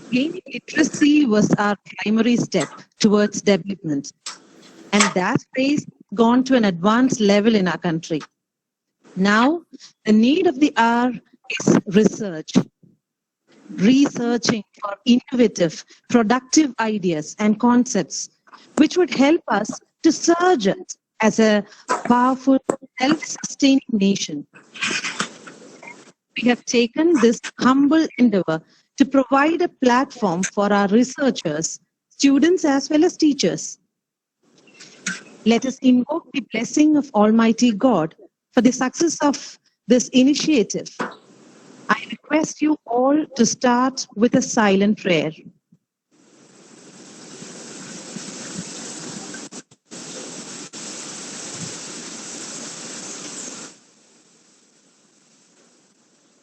Gaining literacy was our primary step towards development, and that phase has gone to an advanced level in our country. Now, the need of the hour is researching for innovative, productive ideas and concepts which would help us to surge as a powerful, self-sustaining nation. We have taken this humble endeavor to provide a platform for our researchers, students, as well as teachers. Let us invoke the blessing of Almighty God for the success of this initiative. I request you all to start with a silent prayer.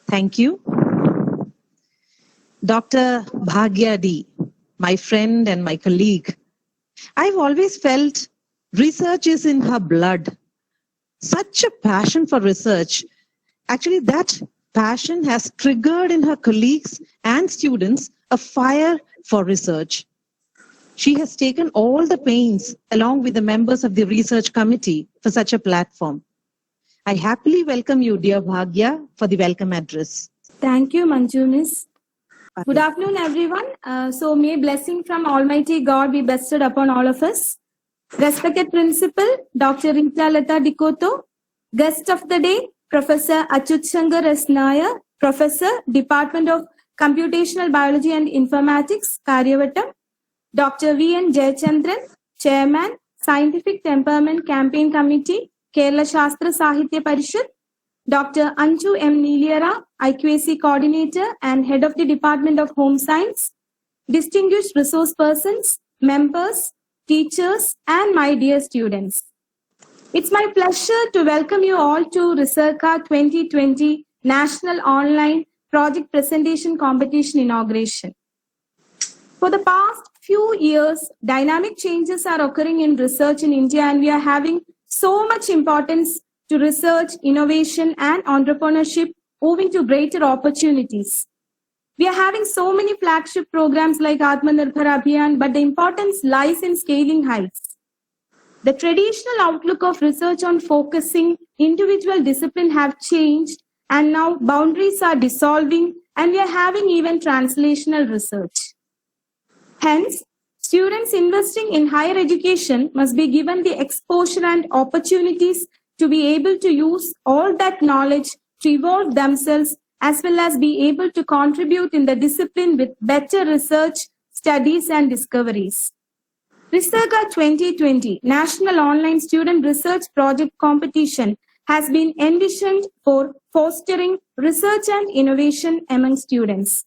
Thank you. Dr. Bhagya D, my friend and my colleague. I've always felt research is in her blood. Such a passion for research. Actually, that passion has triggered in her colleagues and students a fire for research. She has taken all the pains along with the members of the research committee for such a platform. I happily welcome you, dear Bhagya, for the welcome address. Thank you, Manju Miss. Good afternoon, everyone. So may blessing from Almighty God be bestowed upon all of us. Respected Principal, Dr. Rita Lata Dikoto, Guest of the Day, Professor Achut Shankar S. Nair, Professor, Department of Computational Biology and Informatics, Karyavatam, Dr. V.N. Jayachandran, Chairman, Scientific Temperament Campaign Committee, Kerala Shastra Sahitya Parishad, Dr. Anju M. Niliyara, IQAC Coordinator and Head of the Department of Home Science, distinguished resource persons, members, teachers, and my dear students. It's my pleasure to welcome you all to Researca 2020 National Online Project Presentation Competition Inauguration. For the past few years, dynamic changes are occurring in research in India, and we are having so much importance to research, innovation, and entrepreneurship moving to greater opportunities. We are having so many flagship programs like Atmanirbhar Abhiyan, but the importance lies in scaling heights. The traditional outlook of research on focusing individual discipline have changed, and now boundaries are dissolving, and we are having even translational research. Hence, students investing in higher education must be given the exposure and opportunities to be able to use all that knowledge to evolve themselves, as well as be able to contribute in the discipline with better research, studies, and discoveries. Researca 2020 National Online Student Research Project Competition has been envisioned for fostering research and innovation among students.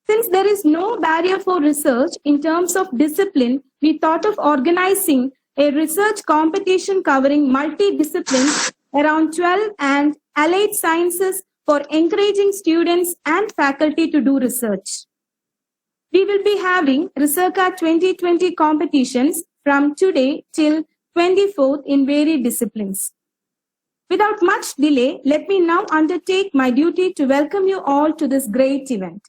Since there is no barrier for research in terms of discipline, we thought of organizing a research competition covering multidisciplines around 12 and allied sciences for encouraging students and faculty to do research. We will be having Researca 2020 competitions from today till 24th in varied disciplines. Without much delay, let me now undertake my duty to welcome you all to this great event.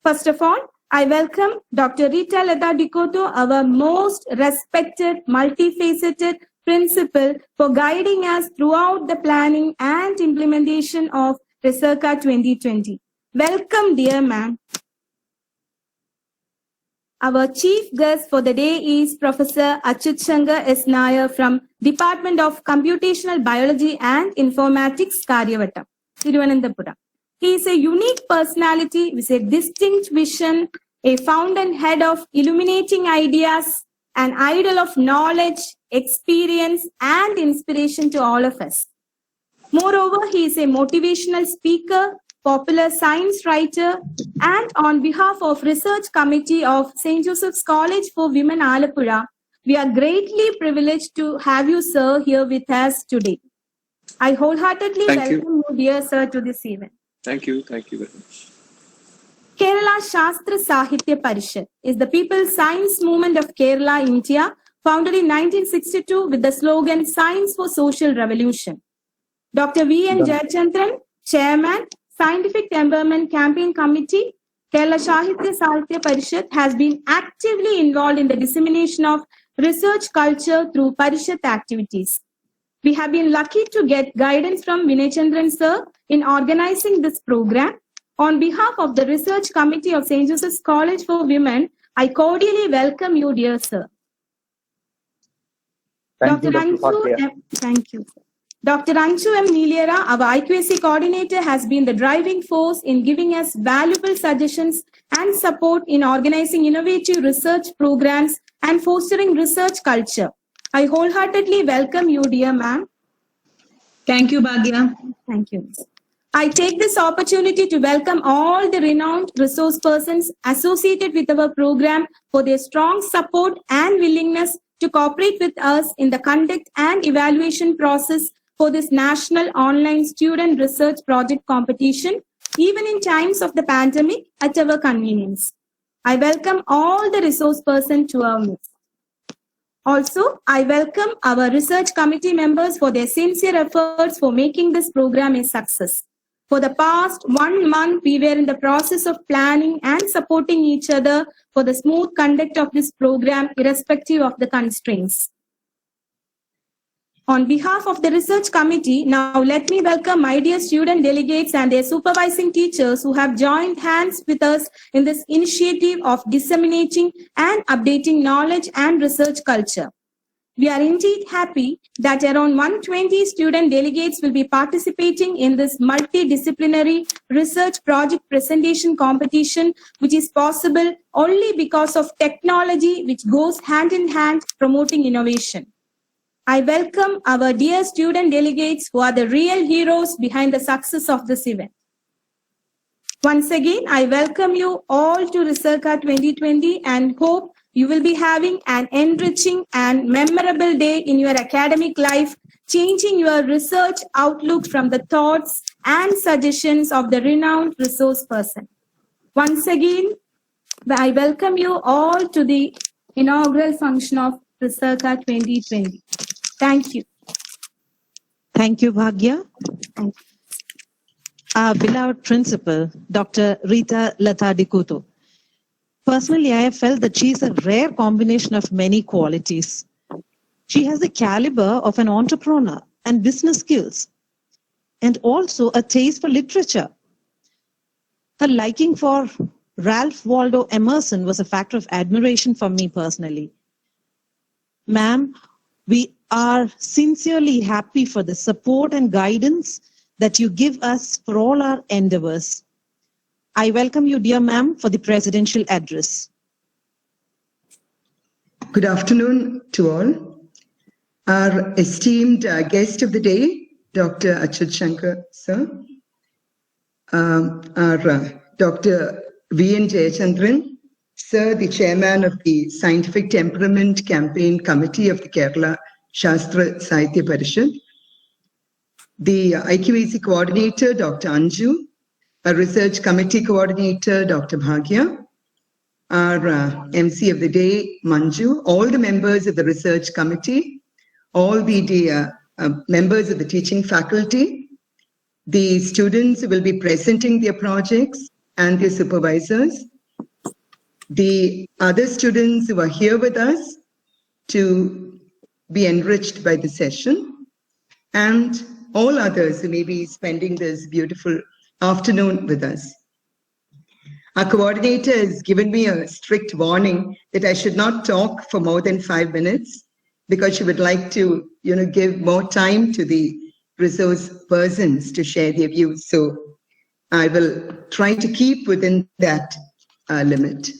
First of all, I welcome Dr. Rita Lata Dikoto, our most respected, multifaceted principal, for guiding us throughout the planning and implementation of Researca 2020. Welcome, dear ma'am. Our chief guest for the day is Professor Achut Shankar S. Nair from Department of Computational Biology and Informatics, Karyavatam, Thiruvananthapuram. He is a unique personality with a distinct vision, a fountainhead of illuminating ideas, an idol of knowledge, experience, and inspiration to all of us. Moreover, he is a motivational speaker, popular science writer, and on behalf of Research Committee of St. Joseph's College for Women, Alappuzha, we are greatly privileged to have you, sir, here with us today. I wholeheartedly welcome you, dear sir, to this event. Thank you very much. Kerala Shastra Sahitya Parishad is the people's science movement of Kerala, India, founded in 1962 with the slogan Science for Social Revolution. Dr. V.N. Jayachandran, Chairman, Scientific Temperament Campaign Committee, Kerala Sahitya Sahitya Parishad has been actively involved in the dissemination of research culture through Parishad activities. We have been lucky to get guidance from Vinay Chandran sir in organizing this program. On behalf of the Research Committee of St. Joseph's College for Women, I cordially welcome you, dear sir. Thank you, Dr. Fatia. Thank you. Dr. Anshu M. Nilera, our IQAC coordinator, has been the driving force in giving us valuable suggestions and support in organizing innovative research programs and fostering research culture. I wholeheartedly welcome you, dear ma'am. Thank you, Bhagya. Thank you. I take this opportunity to welcome all the renowned resource persons associated with our program for their strong support and willingness to cooperate with us in the conduct and evaluation process for this national online student research project competition, even in times of the pandemic, at our convenience. I welcome all the resource persons to our midst. Also, I welcome our research committee members for their sincere efforts for making this program a success. For the past 1 month, we were in the process of planning and supporting each other for the smooth conduct of this program, irrespective of the constraints. On behalf of the research committee, now let me welcome my dear student delegates and their supervising teachers who have joined hands with us in this initiative of disseminating and updating knowledge and research culture. We are indeed happy that around 120 student delegates will be participating in this multidisciplinary research project presentation competition, which is possible only because of technology, which goes hand in hand promoting innovation. I welcome our dear student delegates who are the real heroes behind the success of this event. Once again, I welcome you all to Researca 2020 and hope you will be having an enriching and memorable day in your academic life, changing your research outlook from the thoughts and suggestions of the renowned resource person. Once again, I welcome you all to the inaugural function of Researca 2020. Thank you. Thank you, Bhagya. Thank you. Our beloved principal, Dr. Rita Lata Dikuto. Personally, I have felt that she is a rare combination of many qualities. She has the caliber of an entrepreneur and business skills, and also a taste for literature. Her liking for Ralph Waldo Emerson was a factor of admiration for me personally. Ma'am, we are sincerely happy for the support and guidance that you give us for all our endeavors. I welcome you, dear ma'am, for the presidential address. Good afternoon to all. Our esteemed guest of the day, Dr. Achyut Shankar, sir. Our Dr. V.N. Jayachandran, sir, the chairman of the Scientific Temperament Campaign Committee of the Kerala Shastra Sahitya Parishad. The IQAC coordinator, Dr. Anju. Our research committee coordinator, Dr. Bhagya. Our MC of the day, Manju. All the members of the research committee. All the members of the teaching faculty. The students who will be presenting their projects and their supervisors. The other students who are here with us to be enriched by the session, and all others who may be spending this beautiful afternoon with us. Our coordinator has given me a strict warning that I should not talk for more than 5 minutes because she would like to, give more time to the resource persons to share their views. So I will try to keep within that limit.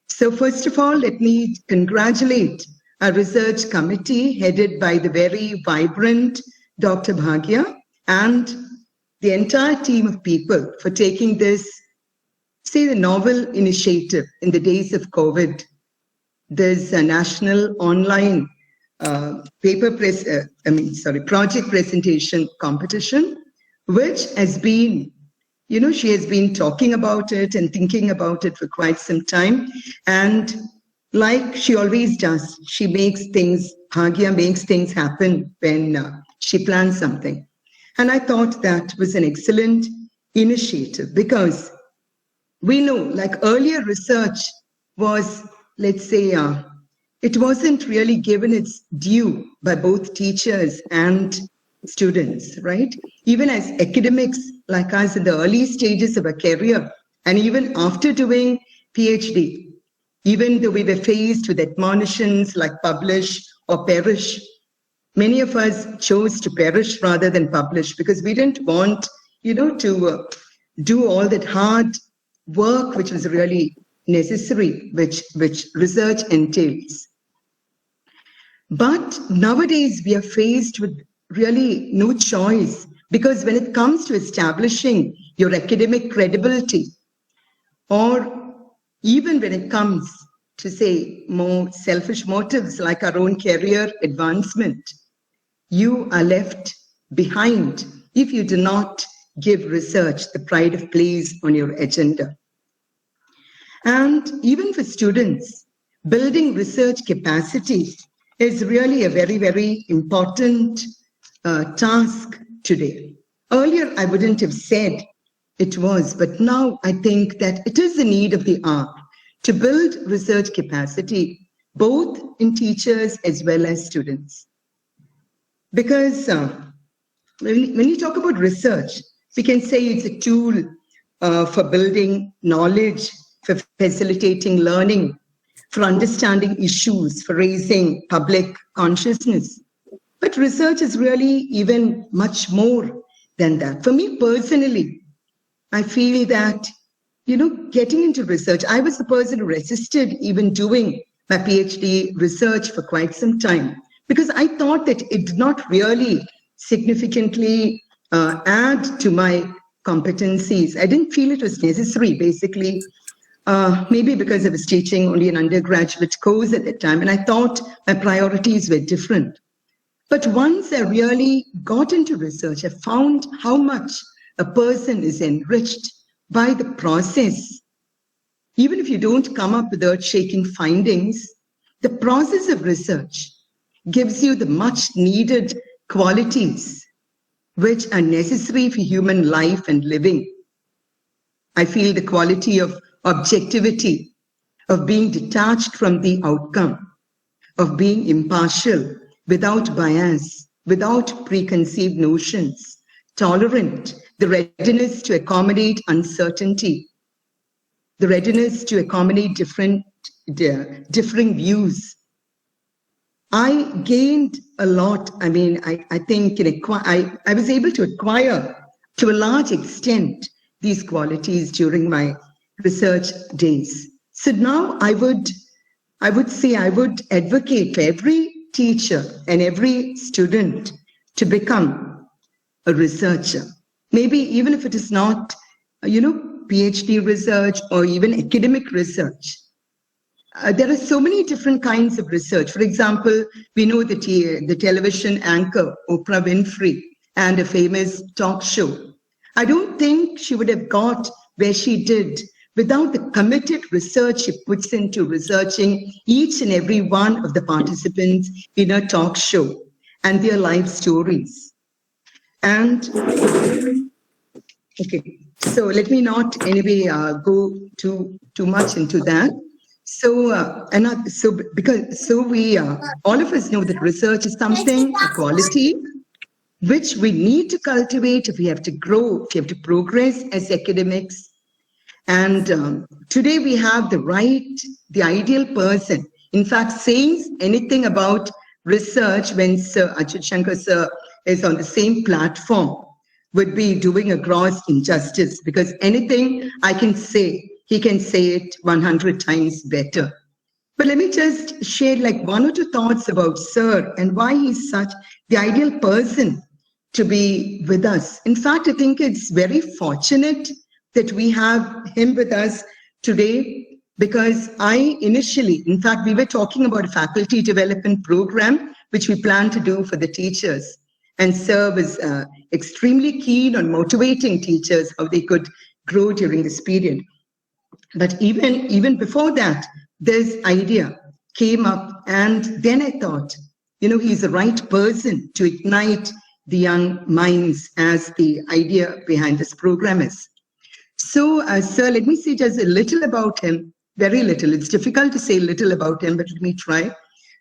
So first of all, let me congratulate our research committee headed by the very vibrant Dr. Bhagya and the entire team of people for taking this, say, the novel initiative in the days of COVID. There's a national online project presentation competition, which has been, she has been talking about it and thinking about it for quite some time. And like she always does, Bhagya makes things happen when she plans something. And I thought that was an excellent initiative because we know, like earlier research was, let's say, it wasn't really given its due by both teachers and students, right? Even as academics like us in the early stages of a career, and even after doing PhD, even though we were faced with admonitions like publish or perish, many of us chose to perish rather than publish because we didn't want, to do all that hard work which was really necessary, which research entails. But nowadays we are faced with really no choice, because when it comes to establishing your academic credibility, or even when it comes to, say, more selfish motives like our own career advancement, you are left behind if you do not give research the pride of place on your agenda. And even for students, building research capacity is really a very, very important task today. Earlier, I wouldn't have said it was, but now I think that it is the need of the hour to build research capacity, both in teachers as well as students. Because when you talk about research, we can say it's a tool for building knowledge, for facilitating learning, for understanding issues, for raising public consciousness. But research is really even much more than that. For me personally, I feel that, getting into research, I was the person who resisted even doing my PhD research for quite some time, because I thought that it did not really significantly add to my competencies. I didn't feel it was necessary, basically, maybe because I was teaching only an undergraduate course at that time, and I thought my priorities were different. But once I really got into research, I found how much a person is enriched by the process. Even if you don't come up with earth-shaking findings, the process of research gives you the much needed qualities which are necessary for human life and living. I feel the quality of objectivity, of being detached from the outcome, of being impartial, without bias, without preconceived notions, tolerant, the readiness to accommodate uncertainty, the readiness to accommodate differing views. I gained a lot. I mean, I think I was able to acquire to a large extent these qualities during my research days. So now I would say I would advocate for every teacher and every student to become a researcher. Maybe even if it is not, PhD research or even academic research. There are so many different kinds of research. For example, we know that the television anchor, Oprah Winfrey, and a famous talk show. I don't think she would have got where she did without the committed research she puts into researching each and every one of the participants in her talk show and their life stories. And, okay, so let me not anyway go too much into that. So, we all of us know that research is something, a quality, which we need to cultivate if we have to grow, if we have to progress as academics. And today we have the ideal person. In fact, saying anything about research when Sir Achyut Shankar sir is on the same platform would be doing a gross injustice, because anything I can say, he can say it 100 times better. But let me just share like one or two thoughts about Sir and why he's such the ideal person to be with us. In fact, I think it's very fortunate that we have him with us today, because in fact, we were talking about a faculty development program, which we plan to do for the teachers. And Sir was extremely keen on motivating teachers, how they could grow during this period. But even before that, this idea came up. And then I thought, he's the right person to ignite the young minds, as the idea behind this program is. So, sir, let me say just a little about him, very little. It's difficult to say little about him, but let me try.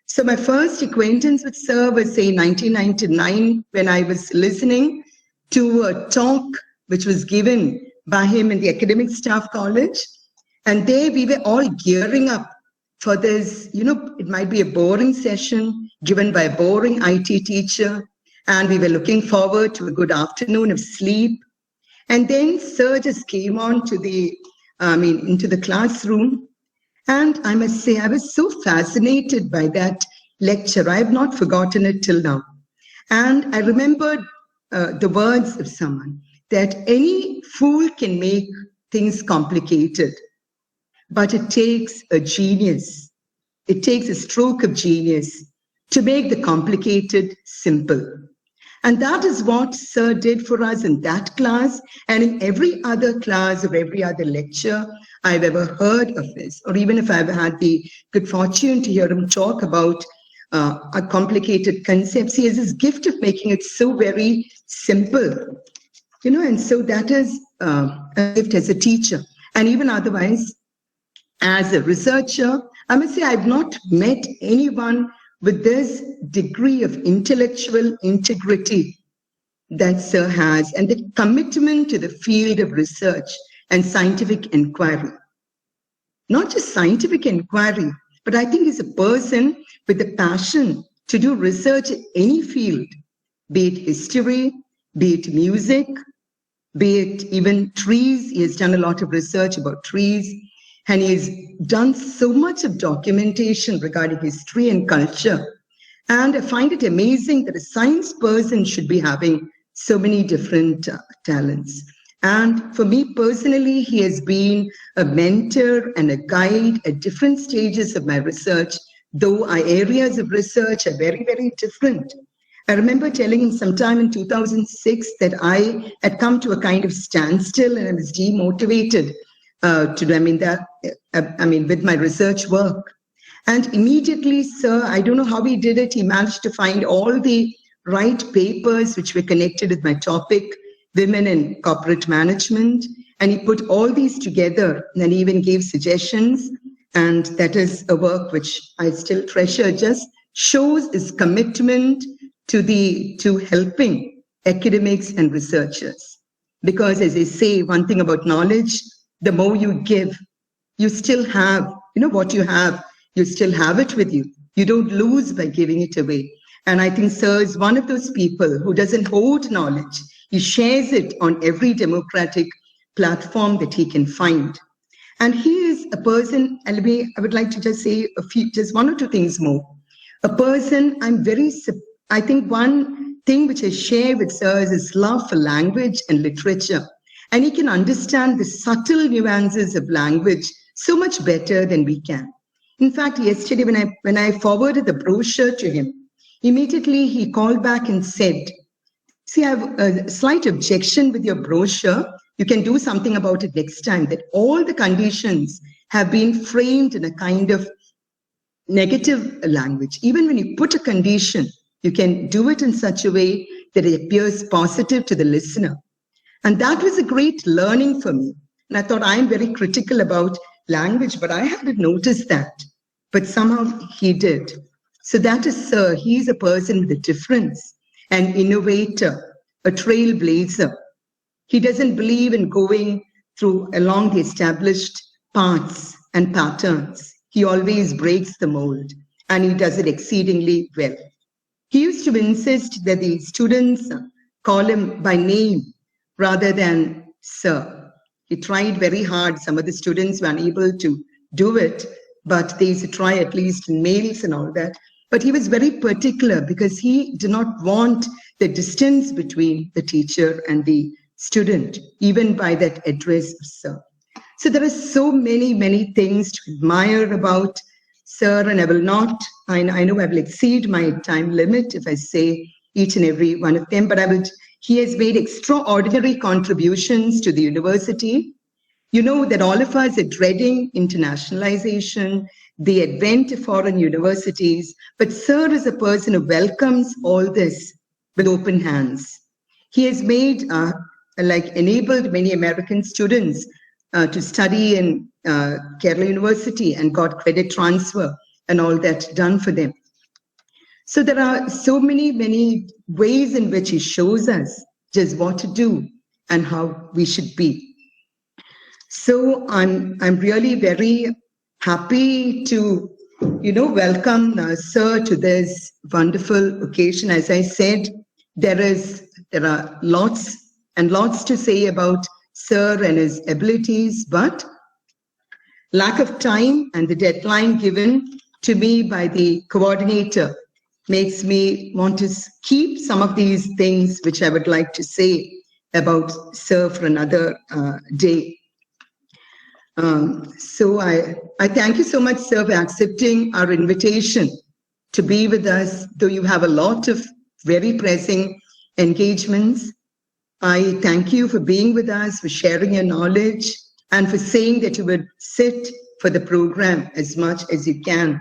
So my first acquaintance with sir was, say, 1999, when I was listening to a talk which was given by him in the Academic Staff College. And there we were all gearing up for this, it might be a boring session given by a boring IT teacher. And we were looking forward to a good afternoon of sleep. And then sir just came on to into the classroom. And I must say, I was so fascinated by that lecture. I have not forgotten it till now. And I remembered the words of someone that any fool can make things complicated, but it takes a genius. It takes a stroke of genius to make the complicated simple. And that is what sir did for us in that class and in every other class or every other lecture I've ever heard of his, or even if I've had the good fortune to hear him talk about complicated concepts. He has this gift of making it so very simple, and so that is a gift as a teacher. And even otherwise, as a researcher, I must say I've not met anyone with this degree of intellectual integrity that sir has, and the commitment to the field of research and scientific inquiry. Not just scientific inquiry, but I think he's a person with the passion to do research in any field, be it history, be it music, be it even trees. He has done a lot of research about trees. And he's done so much of documentation regarding history and culture. And I find it amazing that a science person should be having so many different talents. And for me personally, he has been a mentor and a guide at different stages of my research, though our areas of research are very, very different. I remember telling him sometime in 2006 that I had come to a kind of standstill and I was demotivated with my research work. And immediately, sir, I don't know how he did it. He managed to find all the right papers which were connected with my topic, women in corporate management. And he put all these together and he even gave suggestions. And that is a work which I still treasure, just shows his commitment to helping academics and researchers. Because as I say, one thing about knowledge, the more you give, you still have, what you have, you still have it with you. You don't lose by giving it away. And I think sir is one of those people who doesn't hoard knowledge. He shares it on every democratic platform that he can find. And he is a person, I would like to just say just one or two things more. A person, I think one thing which I share with sir is his love for language and literature. And he can understand the subtle nuances of language so much better than we can. In fact, yesterday when I forwarded the brochure to him, immediately he called back and said, see, I have a slight objection with your brochure. You can do something about it next time, that all the conditions have been framed in a kind of negative language. Even when you put a condition, you can do it in such a way that it appears positive to the listener. And that was a great learning for me. And I thought I'm very critical about language, but I hadn't noticed that. But somehow he did. So that is sir. He's a person with a difference, an innovator, a trailblazer. He doesn't believe in going along the established paths and patterns. He always breaks the mold, and he does it exceedingly well. He used to insist that the students call him by name rather than sir. He tried very hard. Some of the students were unable to do it, but they used to try at least in mails and all that. But he was very particular because he did not want the distance between the teacher and the student, even by that address of sir. So there are so many, many things to admire about sir, and I know I will exceed my time limit if I say each and every one of them, but he has made extraordinary contributions to the university. You know that all of us are dreading internationalization, the advent of foreign universities, but sir is a person who welcomes all this with open hands. He has enabled many American students to study in Kerala University and got credit transfer and all that done for them. So there are so many ways in which he shows us just what to do and how we should be. So I'm really very happy to, welcome Sir to this wonderful occasion. As I said, there are lots and lots to say about Sir and his abilities, but lack of time and the deadline given to me by the coordinator makes me want to keep some of these things which I would like to say about Sir for another day. So I thank you so much, Sir, for accepting our invitation to be with us, though you have a lot of very pressing engagements. I thank you for being with us, for sharing your knowledge, and for saying that you would sit for the program as much as you can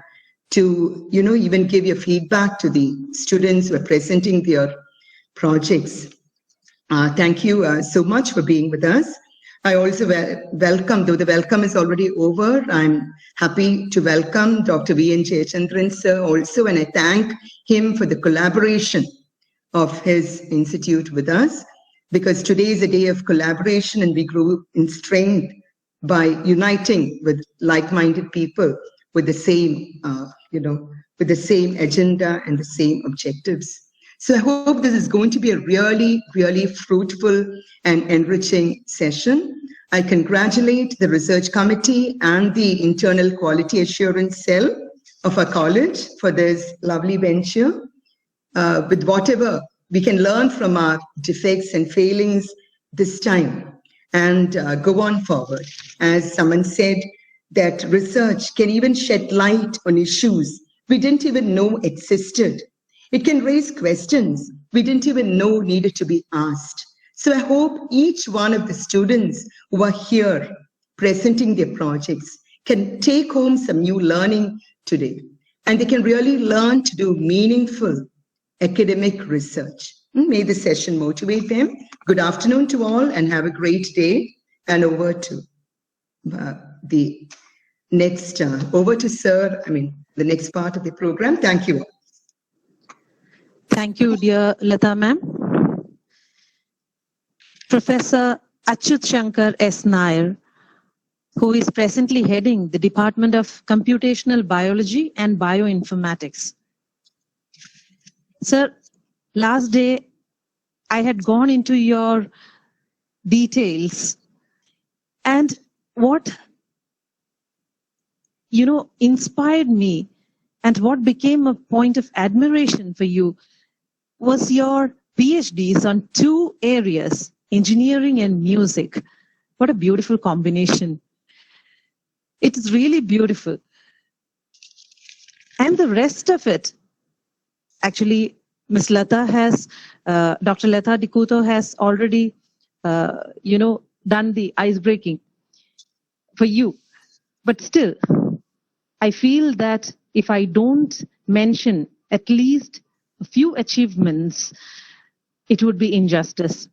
to, even give your feedback to the students who are presenting their projects. Thank you so much for being with us. I also welcome, though the welcome is already over, I'm happy to welcome Dr. V.N. Jayachandran, sir, also, and I thank him for the collaboration of his institute with us, because today is a day of collaboration and we grow in strength by uniting with like-minded people with the same, with the same agenda and the same objectives. So I hope this is going to be a really, really fruitful and enriching session. I congratulate the research committee and the internal quality assurance cell of our college for this lovely venture. With whatever we can learn from our defects and failings this time and go on forward. As someone said, that research can even shed light on issues we didn't even know existed. It can raise questions we didn't even know needed to be asked. So I hope each one of the students who are here presenting their projects can take home some new learning today, and they can really learn to do meaningful academic research. May the session motivate them. Good afternoon to all and have a great day. And over to the next, over to Sir, the next part of the program. Thank you all. Thank you, dear Lata ma'am. Professor Achyut Shankar S. Nair, who is presently heading the Department of Computational Biology and Bioinformatics. Sir, last day I had gone into your details, and what inspired me and what became a point of admiration for you was your PhDs on two areas, engineering and music. What a beautiful combination. It is really beautiful. And the rest of it, actually, Ms. Lata has, Dr. Lata Dikoto has already, done the ice breaking for you. But still, I feel that if I don't mention at least a few achievements, it would be injustice.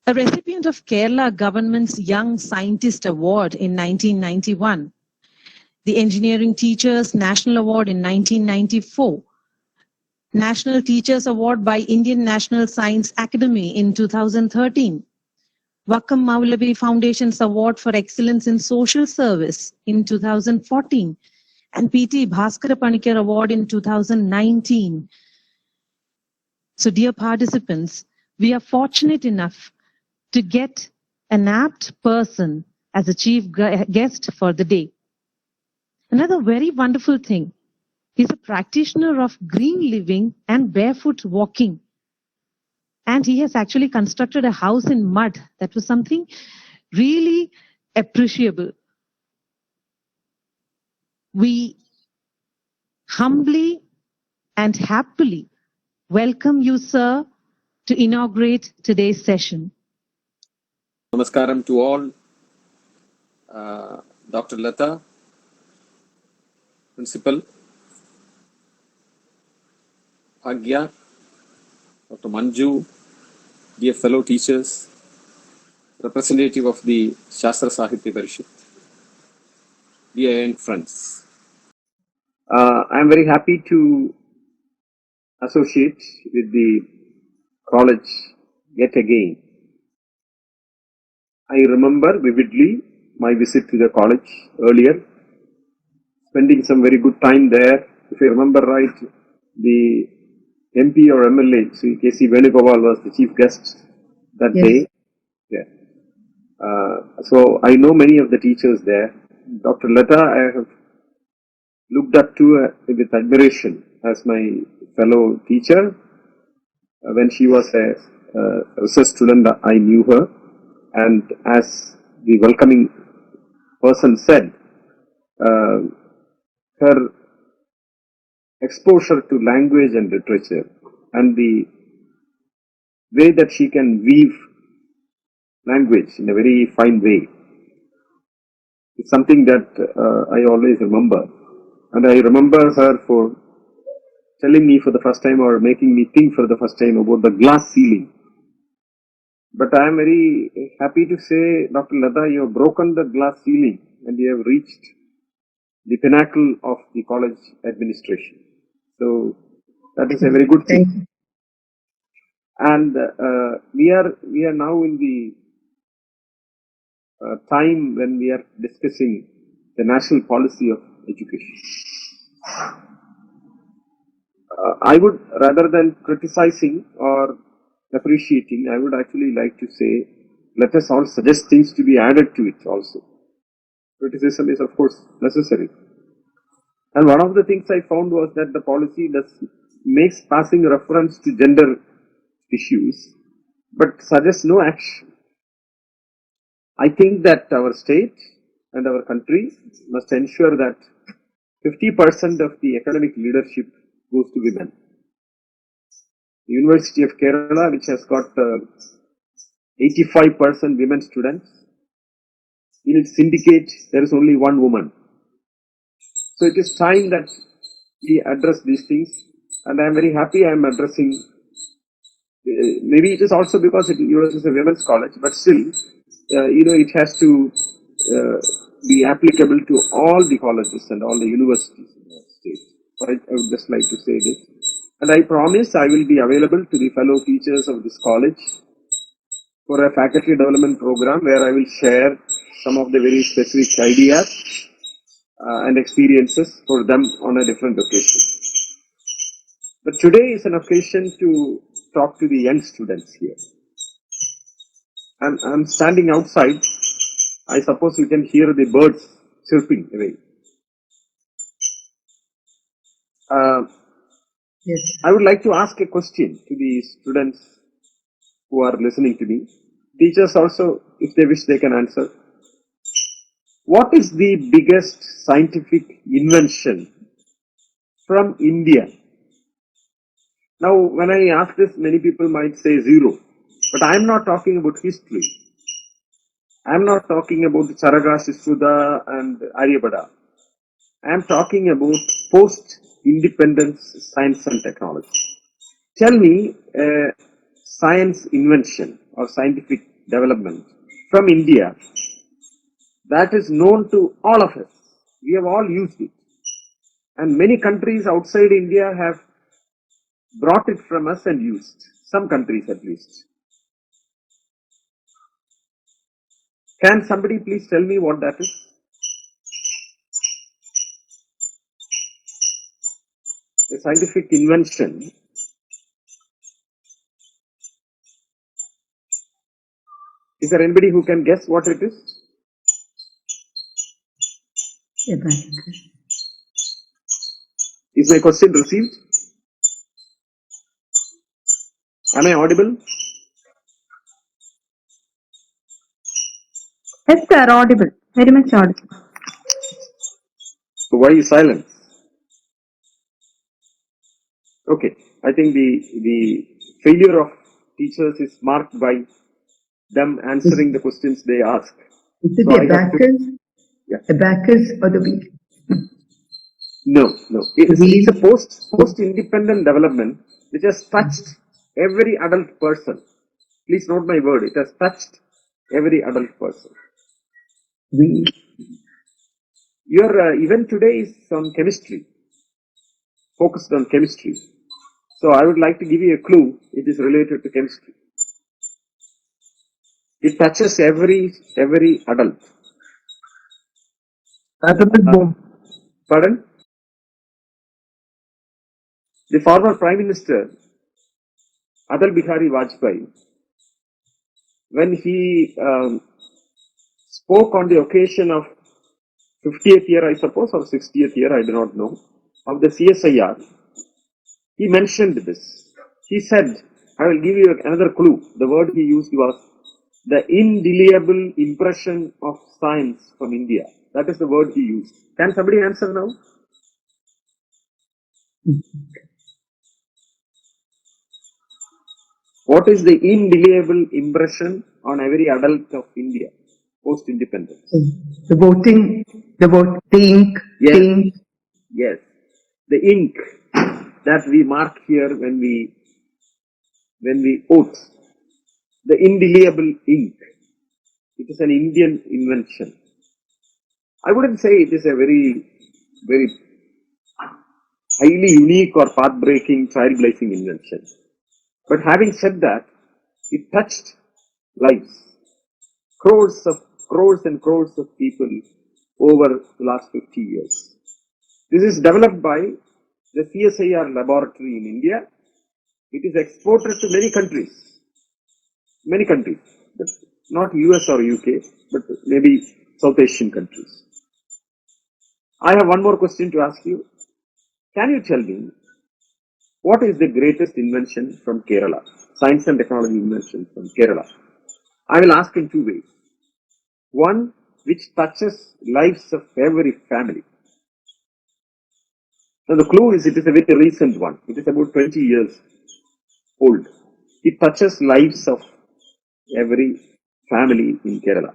A recipient of Kerala government's Young Scientist Award in 1991, the Engineering Teachers National Award in 1994, National Teachers Award by Indian National Science Academy in 2013, Wakam Maulavi Foundation's Award for Excellence in Social Service in 2014, and P.T. Bhaskara Panikar Award in 2019. So dear participants, we are fortunate enough to get an apt person as a chief guest for the day. Another very wonderful thing, he's a practitioner of green living and barefoot walking. And he has actually constructed a house in mud. That was something really appreciable. We humbly and happily welcome you, sir, to inaugurate today's session. Namaskaram to all. Dr. Lata, Principal, Agya, Dr. Manju, dear fellow teachers, representative of the Shastra Sahitya Parishad, dear young friends. I am very happy to associate with the college yet again. I remember vividly my visit to the college earlier, spending some very good time there. If I remember right, the MP or MLA, Sri K.C. Venugopal was the chief guest that Yes. day. Yeah. So I know many of the teachers there. Dr. Lata, I have looked up to with admiration as my fellow teacher. When she was a research student, I knew her. And as the welcoming person said, her exposure to language and literature and the way that she can weave language in a very fine way is something that I always remember. And I remember her for telling me for the first time or making me think for the first time about the glass ceiling. But I am very happy to say, Dr. Lata, you have broken the glass ceiling and you have reached the pinnacle of the college administration. So that is a very good Thank thing. you. And we are now in the time when we are discussing the national policy of education. I would, rather than criticizing or appreciating, I would actually like to say, let us all suggest things to be added to it also. Criticism is of course necessary. And one of the things I found was that the policy makes passing reference to gender issues, but suggests no action. I think that our state and our country must ensure that 50% of the academic leadership goes to women. The University of Kerala, which has got 85% women students, in its syndicate there is only one woman. So it is time that we address these things, and I am very happy I am addressing. Maybe it is also because it is a women's college, but still, it has to be applicable to all the colleges and all the universities in the state. So I would just like to say this. And I promise I will be available to the fellow teachers of this college for a faculty development program where I will share some of the very specific ideas and experiences for them on a different occasion. But today is an occasion to talk to the young students here. And I'm standing outside. I suppose you can hear the birds chirping away. Yes. I would like to ask a question to the students who are listening to me. Teachers also, if they wish, they can answer. What is the biggest scientific invention from India? Now, when I ask this, many people might say zero. But I am not talking about history. I am not talking about Charaga, Shisuda and Aryabhata. I am talking about post-independence science and technology. Tell me a science invention or scientific development from India that is known to all of us. We have all used it. And many countries outside India have brought it from us and used. Some countries at least. Can somebody please tell me what that is? A scientific invention. Is there anybody who can guess what it is? Abacus. Is my question received? Am I audible? Yes, sir, audible. Very much audible. So why is silence? Okay, I think the failure of teachers is marked by them answering the questions they ask. Is it So the I have to- abacus? Yeah. Abacus or the wheel? No. It's a post-independent development which has touched every adult person. Please note my word. It has touched every adult person. Your event today is on chemistry, focused on chemistry. So I would like to give you a clue. It is related to chemistry. It touches every adult. Atomic bomb. Pardon? The former Prime Minister, Atal Bihari Vajpayee, when he spoke on the occasion of 50th year, I suppose, or 60th year, I do not know, of the CSIR, he mentioned this. He said, I will give you another clue. The word he used was the indelible impression of science from India. That is the word he used. Can somebody answer now? What is the indelible impression on every adult of India post-independence? The voting, the ink, Yes. ink. Yes, the ink that we mark here when we vote, the indelible ink. It is an Indian invention. I wouldn't say it is a very highly unique or path-breaking, trailblazing invention. But having said that, it touched lives, crores and crores of people over the last 50 years. This is developed by the CSIR laboratory in India. It is exported to many countries, but not US or UK, but maybe South Asian countries. I have one more question to ask you. Can you tell me what is the greatest invention from Kerala? Science and technology invention from Kerala. I will ask in two ways. One, which touches lives of every family. Now the clue is it is a very recent one. It is about 20 years old. It touches lives of every family in Kerala.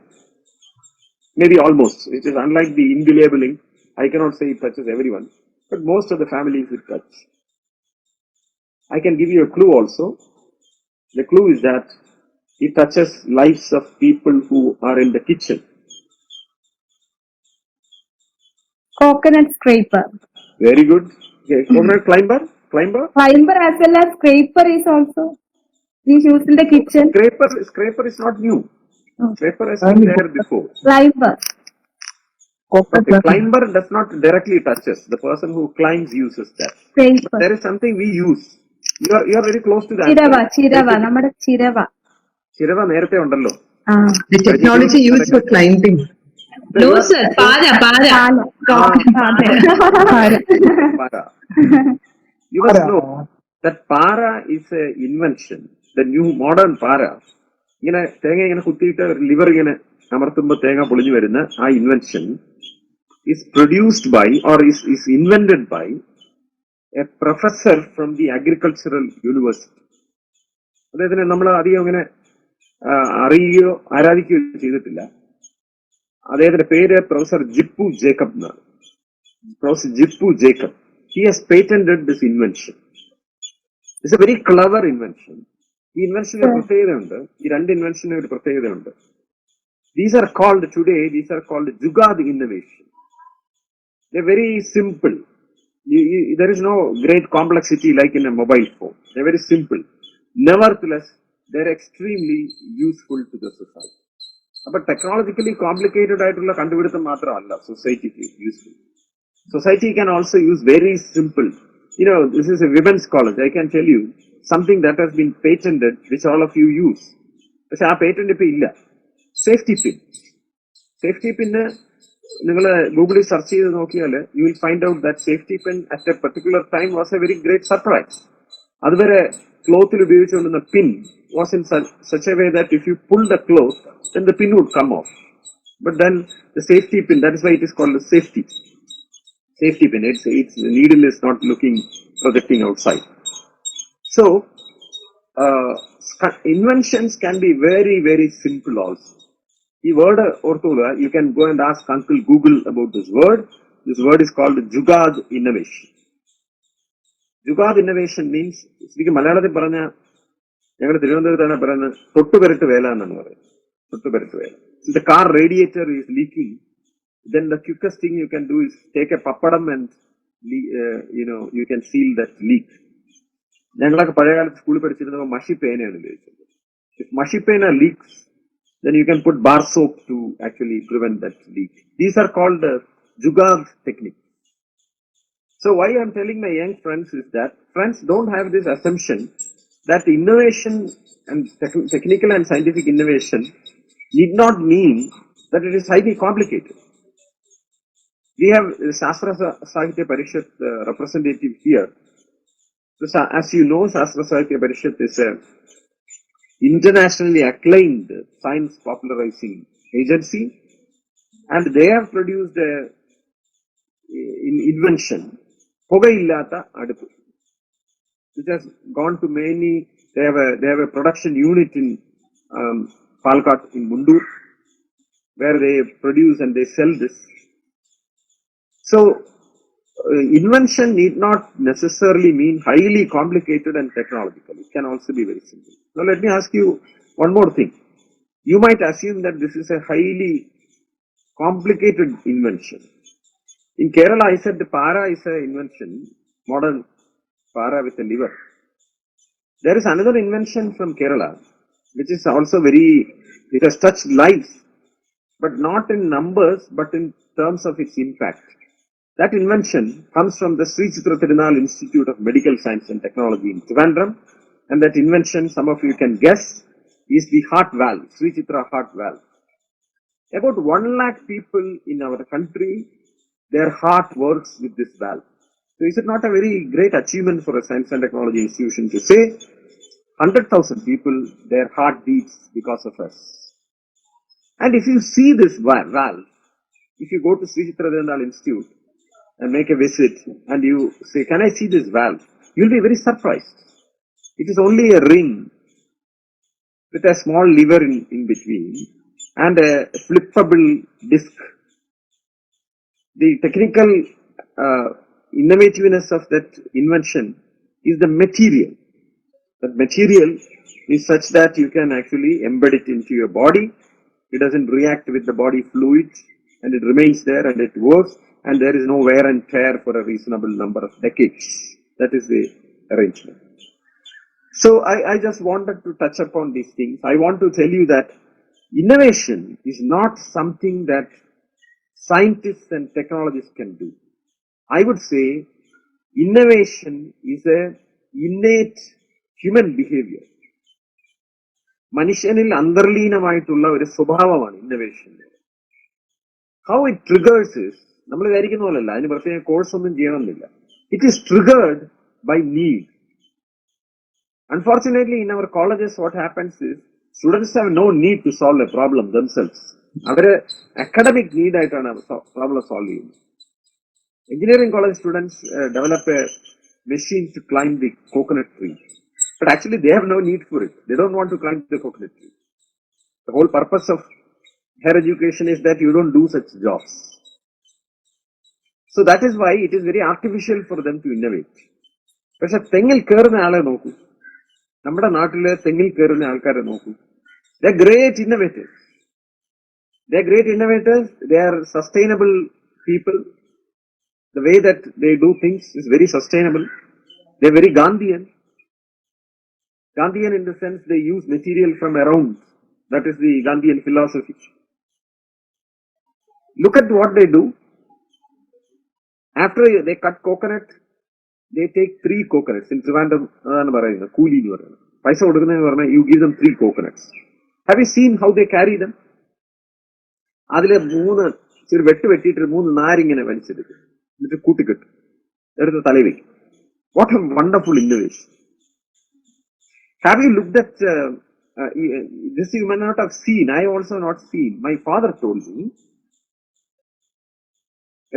Maybe almost. It is unlike the indelible ink. I cannot say it touches everyone, but most of the families it touches. I can give you a clue also. The clue is that it touches lives of people who are in the kitchen. Coconut scraper. Very good. Okay. Coconut climber? Climber as well as scraper is also used in the kitchen. Scraper is not new. Oh. Scraper has been there before. Climber. Okay, climber does not directly touch us. The person who climbs uses that. Scraper. There is something we use. You are very close to that. Chirava. നമ്മുടെ ചിരവ. ചിരവ നേരത്തെ ഉണ്ടല്ലോ. The technology used for climbing. No, sir. Para. Para. You must know that para is an invention. The new modern para. ഇങ്ങനെ തേങ്ങ ഇങ്ങനെ കുത്തിയിട്ട് liver ഇങ്ങനെ അമർത്തുമ്പോൾ തേങ്ങ പൊളിഞ്ഞു വരുന്ന ആ invention is produced by or is invented by a professor from the agricultural university. അദ്ദേഹത്തിന് നമ്മൾ അധികം അങ്ങനെ അറിയുകയോ ആരാധിക്കുകയോ ചെയ്തിട്ടില്ല. അദ്ദേഹത്തിന്റെ പേര് പ്രൊഫസർ ജിപ്പു ജേക്കബ് എന്നാണ്. Professor Jippu Jacob. He has patented this invention. It's a very clever invention. ഈ ഇൻവെൻഷന് ഒരു പ്രത്യേകതയുണ്ട്. ഈ രണ്ട് ഇൻവെൻഷന് ഒരു പ്രത്യേകതയുണ്ട്. These are called Jugad innovation. They're very simple. There is no great complexity like in a mobile phone. They're very simple. Nevertheless, they're extremely useful to the society. But technologically complicated ആയിട്ടുള്ള കണ്ടുപിടുത്തം മാത്രമല്ല society useful. Society can also use very simple. This is a women's college. I can tell you something that has been patented, which all of you use. പക്ഷെ ആ patent ഇപ്പൊ ഇല്ല. Safety pin. Safety പിന്ന് നിങ്ങൾ ഗൂഗിളിൽ search ചെയ്ത് നോക്കിയാൽ you will find out that safety pin at a particular time was a very great surprise. അതുവരെ ക്ലോത്തിൽ ഉപയോഗിച്ചുകൊണ്ടിരുന്ന pin was in such a way that if you pull the cloth then the pin would come off. But then the safety pin, that is why it is called a safety pin. Its the needle is not projecting outside. So inventions can be very, very simple also. This word orthula, you can go and ask Uncle Google about this word. This word is called Jugad innovation. Jugad innovation means, മലയാളത്തിൽ പറഞ്ഞ ഞങ്ങളുടെ തിരുവനന്തപുരത്താണ് പറയുന്നത് തൊട്ടുപെരട്ട് വേല എന്നാണ് പറയുന്നത്. If the car radiator is leaking, then the quickest thing you can do is take a papadam and you can seal that leak. ഞങ്ങളൊക്കെ പഴയ കാലത്ത് സ്കൂളിൽ പഠിച്ചിരുന്നപ്പോൾ മഷി പേനയാണ് ഉപയോഗിച്ചത്. If മഷി പേന leaks, then you can put bar soap to actually prevent that leak. These are called jugaad technique. So why I'm telling my young friends is that friends don't have this assumption that innovation and technical and scientific innovation need not mean that it is highly complicated. We have Shastra Sahitya Parishad representative here. So, as you know, Shastra Sahitya Parishad is a internationally acclaimed science popularizing agency, and they have produced an invention, Pogayillata Adupu, which has gone to many. They have a production unit in Palkat in Mundur, where they produce and they sell this. So, invention need not necessarily mean highly complicated and technological. It can also be very simple. Now, let me ask you one more thing. You might assume that this is a highly complicated invention. In Kerala, I said the para is an invention, modern para with a liver. There is another invention from Kerala, which is also it has touched lives, but not in numbers, but in terms of its impact. That invention comes from the Sri Chitra Tirunal Institute of Medical Science and Technology in Trivandrum, and that invention, some of you can guess, is the heart valve, Sri Chitra heart valve. About 1 lakh people in our country, their heart works with this valve. So is it not a very great achievement for a science and technology institution to say 100,000 people, their heart beats because of us? And if you see this valve, if you go to Sri Chitra Tirunal Institute and make a visit and you say, can I see this valve? You'll be very surprised. It is only a ring with a small lever in between and a flippable disc. The technical innovativeness of that invention is the material. That material is such that you can actually embed it into your body. It doesn't react with the body fluid and it remains there and it works, and there is no wear and tear for a reasonable number of decades. That is the arrangement. So I just wanted to touch upon these things. I want to tell you that innovation is not something that scientists and technologists can do. I would say innovation is a innate human behavior. മനുഷ്യനിൽ അന്തർലീനമായിട്ടുള്ള ഒരു സ്വഭാവമാണ് innovation. How it triggers is, നമ്മൾ വിചാരിക്കുന്ന പോലല്ല, അതിന് പ്രത്യേക course ഒന്നും ചെയ്യണമെന്നില്ല. It is triggered by need. Unfortunately, in our colleges, what happens is students have no need to solve a problem themselves. അവര് അക്കാഡമിക് നീഡ് ആയിട്ടാണ് പ്രോബ്ലം സോൾവ് ചെയ്യുന്നത്. Engineering college students develop a machine to climb the coconut tree. But actually they have no need for it. They don't want to climb the coconut tree. The whole purpose of higher education is that you don't do such jobs. So that is why it is very artificial for them to innovate. പക്ഷെ തെങ്ങിൽ കയറുന്ന ആളെ നോക്കൂ, നമ്മുടെ നാട്ടിലെ തെങ്ങിൽ കയറുന്ന ആൾക്കാരെ നോക്കൂ. They are great innovators. They are great innovators. They are sustainable people. The way that they do things is very sustainable. They are very Gandhian. Gandhian in the sense they use material from around. That is the Gandhian philosophy. Look at what they do. After they cut coconut, they take 3 coconuts. In Trivandrum, Kuli, you give them 3 coconuts. Have you seen how they carry them? അതിലെ 3 വെട്ടിട്ട് 3 നാരിങ്ങനെ വലിച്ചെടുക്കും, എന്നിട്ട് കൂട്ടിക്കെട്ടും, എടുത്ത് തലവയ്ക്കും. What a wonderful innovation. Have you looked at this? You may not have seen. I also not seen. My father told me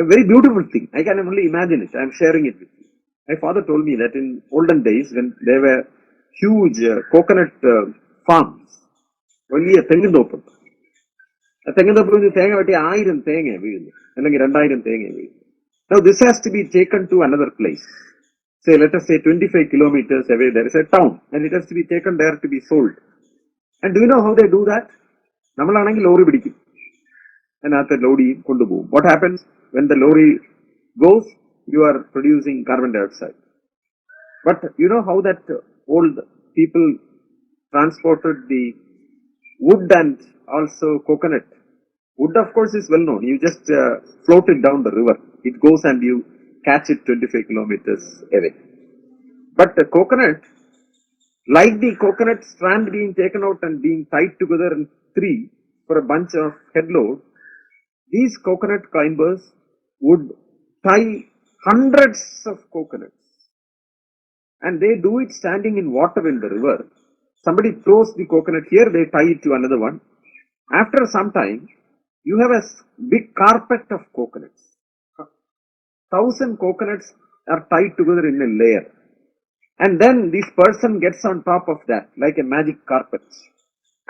a very beautiful thing. I can only imagine it. I am sharing it with you. My father told me that in olden days, when there were huge coconut farms, only a തെങ്ങിൻതോപ്പ്, തെങ്ങിൻതോപ്പിൽ നിന്ന് തേങ്ങ വെട്ടി 1000 തേങ്ങ വീഴുന്നു, അല്ലെങ്കിൽ 2000 തേങ്ങ വീഴുന്നു. Now this has to be taken to another place. Say, let us say 25 kilometers away, there is a town, and it has to be taken there to be sold. And do you know how they do that? നമ്മളാണെങ്കിൽ lorry പിടിക്കും, അതിനകത്ത് load ചെയ്യും, കൊണ്ടുപോകും. What happens when the lorry goes? You are producing carbon dioxide. But you know how that old people transported the wood and also coconut. Wood, of course, is well known. You just float it down the river. It goes and you catch it 25 kilometers away. But the coconut, like the coconut strand being taken out and being tied together in three for a bunch of headload, these coconut climbers would tie hundreds of coconuts. And they do it standing in water in the river. Somebody throws the coconut here, they tie it to another one. After some time, you have a big carpet of coconuts. 1,000 coconuts are tied together in a layer. And then this person gets on top of that like a magic carpet.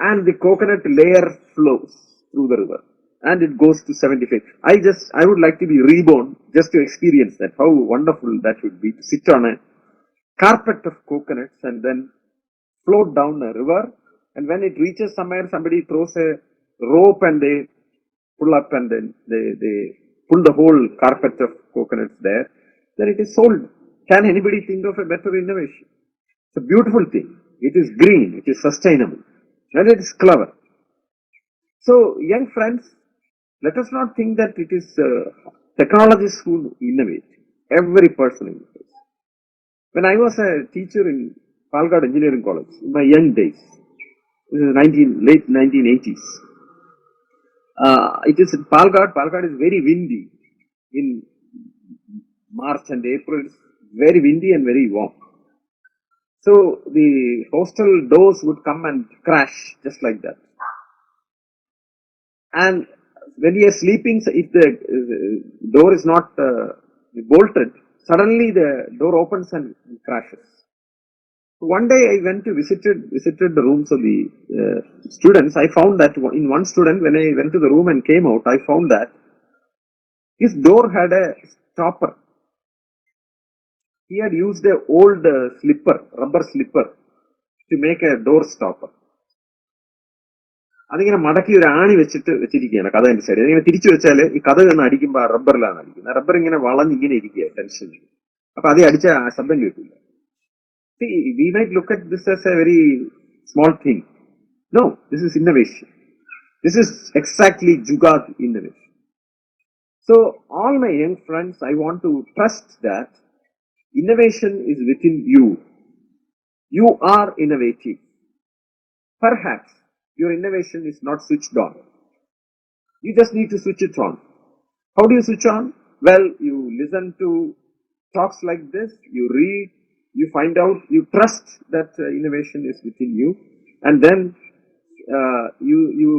And the coconut layer flows through the river. And it goes to 75. I would like to be reborn just to experience that. How wonderful that would be to sit on a carpet of coconuts and then float down a river. And when it reaches somewhere, somebody throws a rope and they pull up and then they pull the whole carpet of coconuts there. Then it is sold. Can anybody think of a better innovation? It's a beautiful thing. It is green, it is sustainable, and it is clever. So, young friends, let us not think that it is technologists who innovate. Every person innovates. When I was a teacher in Palgad Engineering College, in my young days, this is late 1980s, it is in Palgad. Palgad is very windy. In March and April, it's very windy and very warm. So the hostel doors would come and crash just like that. And when you are sleeping, if the door is not bolted, suddenly the door opens and crashes. One day I went to visited the rooms of the students. I found that in one student, when I went to the room and came out, I found that his door had a stopper. He had used an old rubber slipper to make a door stopper. അതിങ്ങനെ മടക്കി ഒരു ആണി വെച്ചിരിക്കുകയാണ് കഥയുടെ side. അതിങ്ങനെ തിരിച്ചു വെച്ചാൽ ഈ കഥ ഒന്ന് അടിക്കുമ്പോൾ ആ റബ്ബറിലാണ് അടിക്കുന്നത്. റബ്ബർ ഇങ്ങനെ വളഞ്ഞിങ്ങനെ ഇരിക്കുക ടെൻഷൻ. അപ്പൊ അത് അടിച്ച ആ ശബ്ദം കേട്ടില്ല. See, we might look at this as a very small thing. No, this is innovation. This is exactly Jugaad innovation. So, all my young friends, I want to trust that innovation is within you. You are innovative. Perhaps your innovation is not switched on. You just need to switch it on. How do you switch on? Well, you listen to talks like this, you read, you find out, you trust that innovation is within you, and then you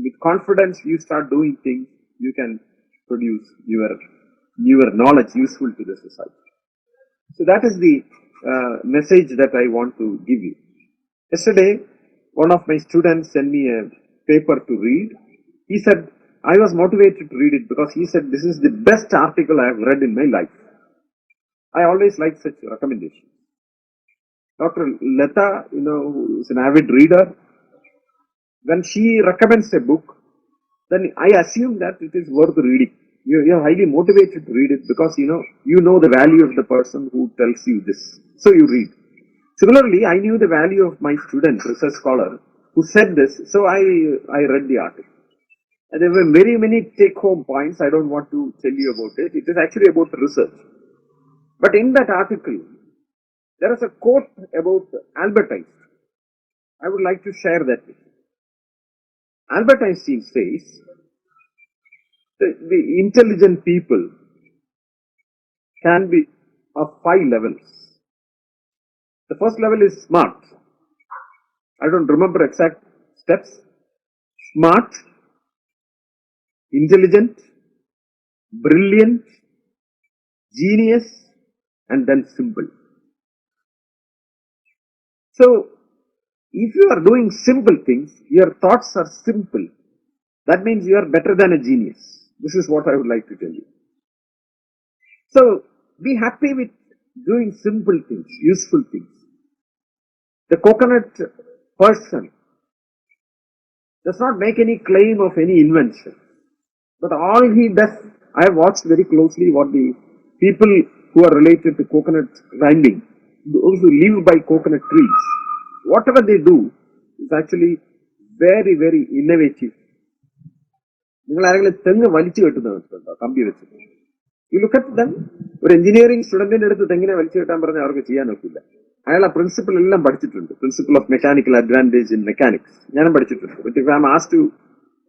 with confidence you start doing things. You can produce your knowledge useful to the society. So that is the message that I want to give you. Yesterday, one of my students sent me a paper to read. He said, I was motivated to read it because he said, this is the best article I have read in my life. I always like such recommendations. Dr. Lata, who is an avid reader, when she recommends a book, then I assume that it is worth reading. You are highly motivated to read it because you know the value of the person who tells you this. So you read. Similarly, I knew the value of my student, research scholar, who said this, so I read the article. And there were very many take-home points. I don't want to tell you about it. It is actually about research. But in that article, there is a quote about Albert Einstein. I would like to share that with you. Albert Einstein says, the intelligent people can be of 5 levels. The first level is smart. I don't remember exact steps. Smart, intelligent, brilliant, genius, and then simple. So, if you are doing simple things, your thoughts are simple. That means you are better than a genius. This is what I would like to tell you. So, be happy with doing simple things, useful things. The coconut person does not make any claim of any invention. But all he does, I have watched very closely what the people who are related to coconut grinding, those who live by coconut trees, whatever they do is actually very, very innovative. നിങ്ങൾ ആരെങ്കിലും തെങ്ങ് വലിച്ചു കെട്ടുന്നുണ്ടോ കമ്പി വെച്ചിട്ട്? You look at dum. ഒരു engineering സ്റ്റുഡന്റിന്റെ അടുത്ത് തെങ്ങിനെ വലിച്ചു കെട്ടാൻ പറഞ്ഞാൽ അവർക്ക് ചെയ്യാൻ ഒക്കില്ല. അയാൾ ആ പ്രിൻസിപ്പിൾ എല്ലാം പഠിച്ചിട്ടുണ്ട്. Principle of mechanical advantage in mechanics ഞാനും പഠിച്ചിട്ടുണ്ട്. But if I am asked to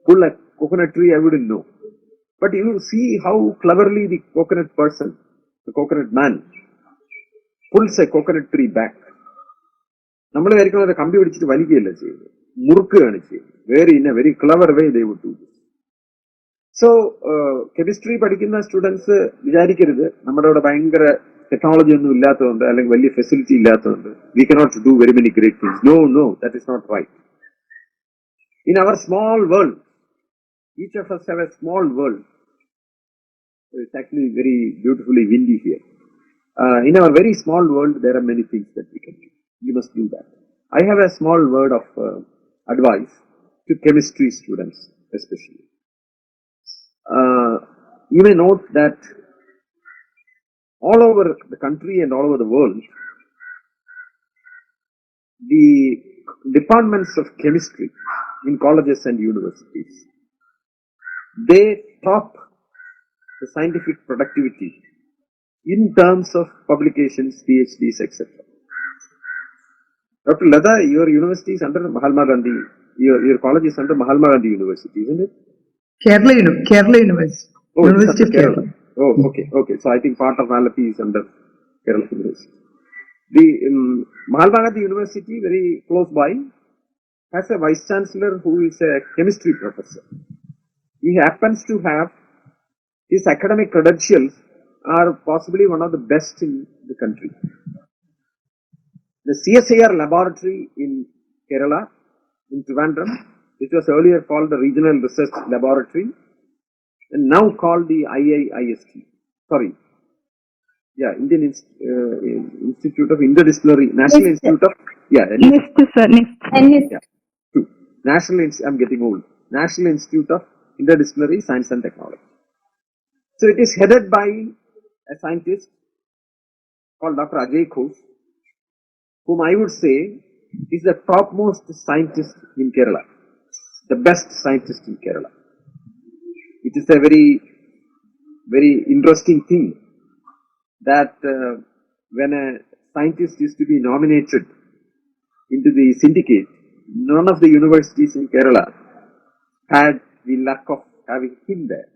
pull a coconut tree, I wouldn't know. But you see how cleverly the coconut person, the coconut man, pulls a coconut tree back. നമ്മൾ വിചാരിക്കുന്നത് കമ്പി പിടിച്ചിട്ട് വലിക്കുകയല്ല ചെയ്യുന്നത്, മുറുക്കുകയാണ് ചെയ്യുന്നത്. In a very clever way they would do this. So, chemistry പഠിക്കുന്ന students വിചാരിക്കരുത് നമ്മുടെ ഇവിടെ ഭയങ്കര ടെക്നോളജി ഒന്നും ഇല്ലാത്തതുകൊണ്ട് അല്ലെങ്കിൽ വലിയ ഫെസിലിറ്റി ഇല്ലാത്തതുകൊണ്ട് we cannot do very many great things. No, that is not right. In our small world, each of us have a small world. It's actually very beautifully windy here. In our very small world, there are many things that we can do. You must do that. I have a small word of advice to chemistry students, especially. You may note that all over the country and all over the world, the departments of chemistry in colleges and universities, they top the scientific productivity in terms of publications, PhDs, etc. Dr. Lada, your university is under Mahatma Gandhi, your college is under Mahatma Gandhi University, isn't it? Kerala University. Oh, University of Kerala. Oh, okay. So I think part of Malapi is under Kerala University. The Mahatma Gandhi University, very close by, has a vice chancellor who is a chemistry professor. He happens to have his academic credentials are possibly one of the best in the country. The CSIR laboratory in Kerala, in Trivandrum, which was earlier called the Regional Research Laboratory, and now called the IIIST. Indian Institute of Interdisciplinary, National Institute of, I'm getting old. National Institute of Interdisciplinary Science and Technology. So it is headed by a scientist called Dr. Ajay Ghosh, whom I would say is the topmost scientist in Kerala, the best scientist in Kerala. It is a very, very interesting thing that when a scientist is to be nominated into the syndicate, none of the universities in Kerala had the luck of having him there.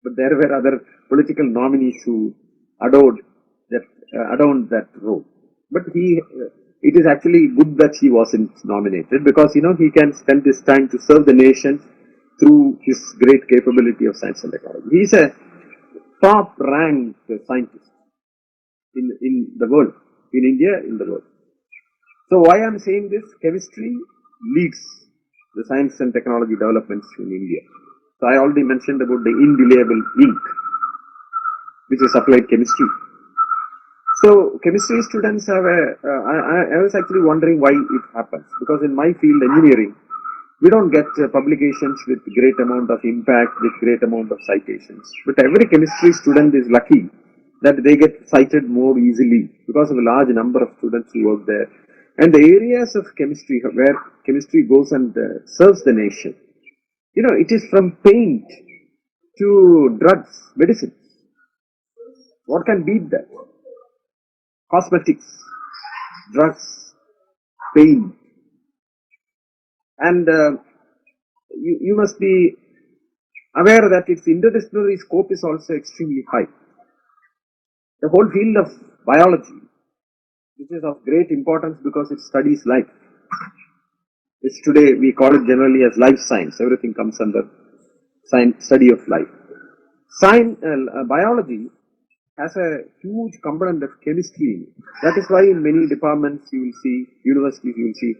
But there were other political nominees who adorned that role. But it is actually good that he wasn't nominated, because he can spend his time to serve the nation through his great capability of science and technology. He is a top-ranked scientist in the world, in India, in the world. So why I am saying this? Chemistry leads the science and technology developments in India. So I already mentioned about the indelible ink, which is applied chemistry. So chemistry students have I was actually wondering why it happens, because in my field, engineering, we don't get publications with great amount of impact, with great amount of citations. But every chemistry student is lucky that they get cited more easily because of a large number of students who work there. And the areas of chemistry where chemistry goes and serves the nation, it is from paint to drugs, medicines. What can beat that? Cosmetics, drugs, paint. And you must be aware that its interdisciplinary scope is also extremely high. The whole field of biology, which is of great importance because it studies life. Which today we call it generally as life science. Everything comes under study of life. Biology has a huge component of chemistry in it. That is why in many departments you will see, universities you will see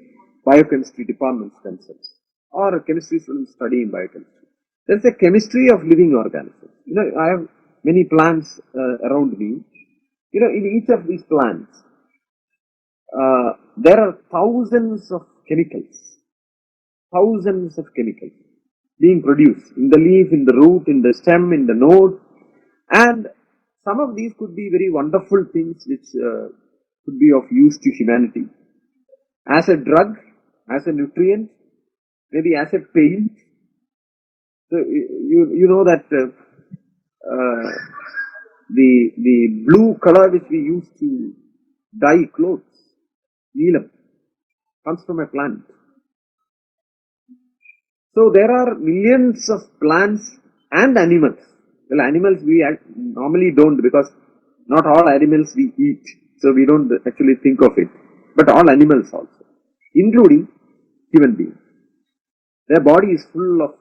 biochemistry departments themselves, or chemistry students studying biochemistry. There is a chemistry of living organisms. I have many plants around me. In each of these plants, there are thousands of chemicals, thousands of chemicals being produced in the leaf, in the root, in the stem, in the node, and some of these could be very wonderful things which could be of use to humanity as a drug, as a nutrient, maybe as a paint. So you know that the blue color which we use to dye clothes, neelam, comes from a plant. So there are millions of plants and animals. Well, animals we normally don't, because not all animals we eat, so we don't actually think of it. But all animals also, including human beings. Their body is full of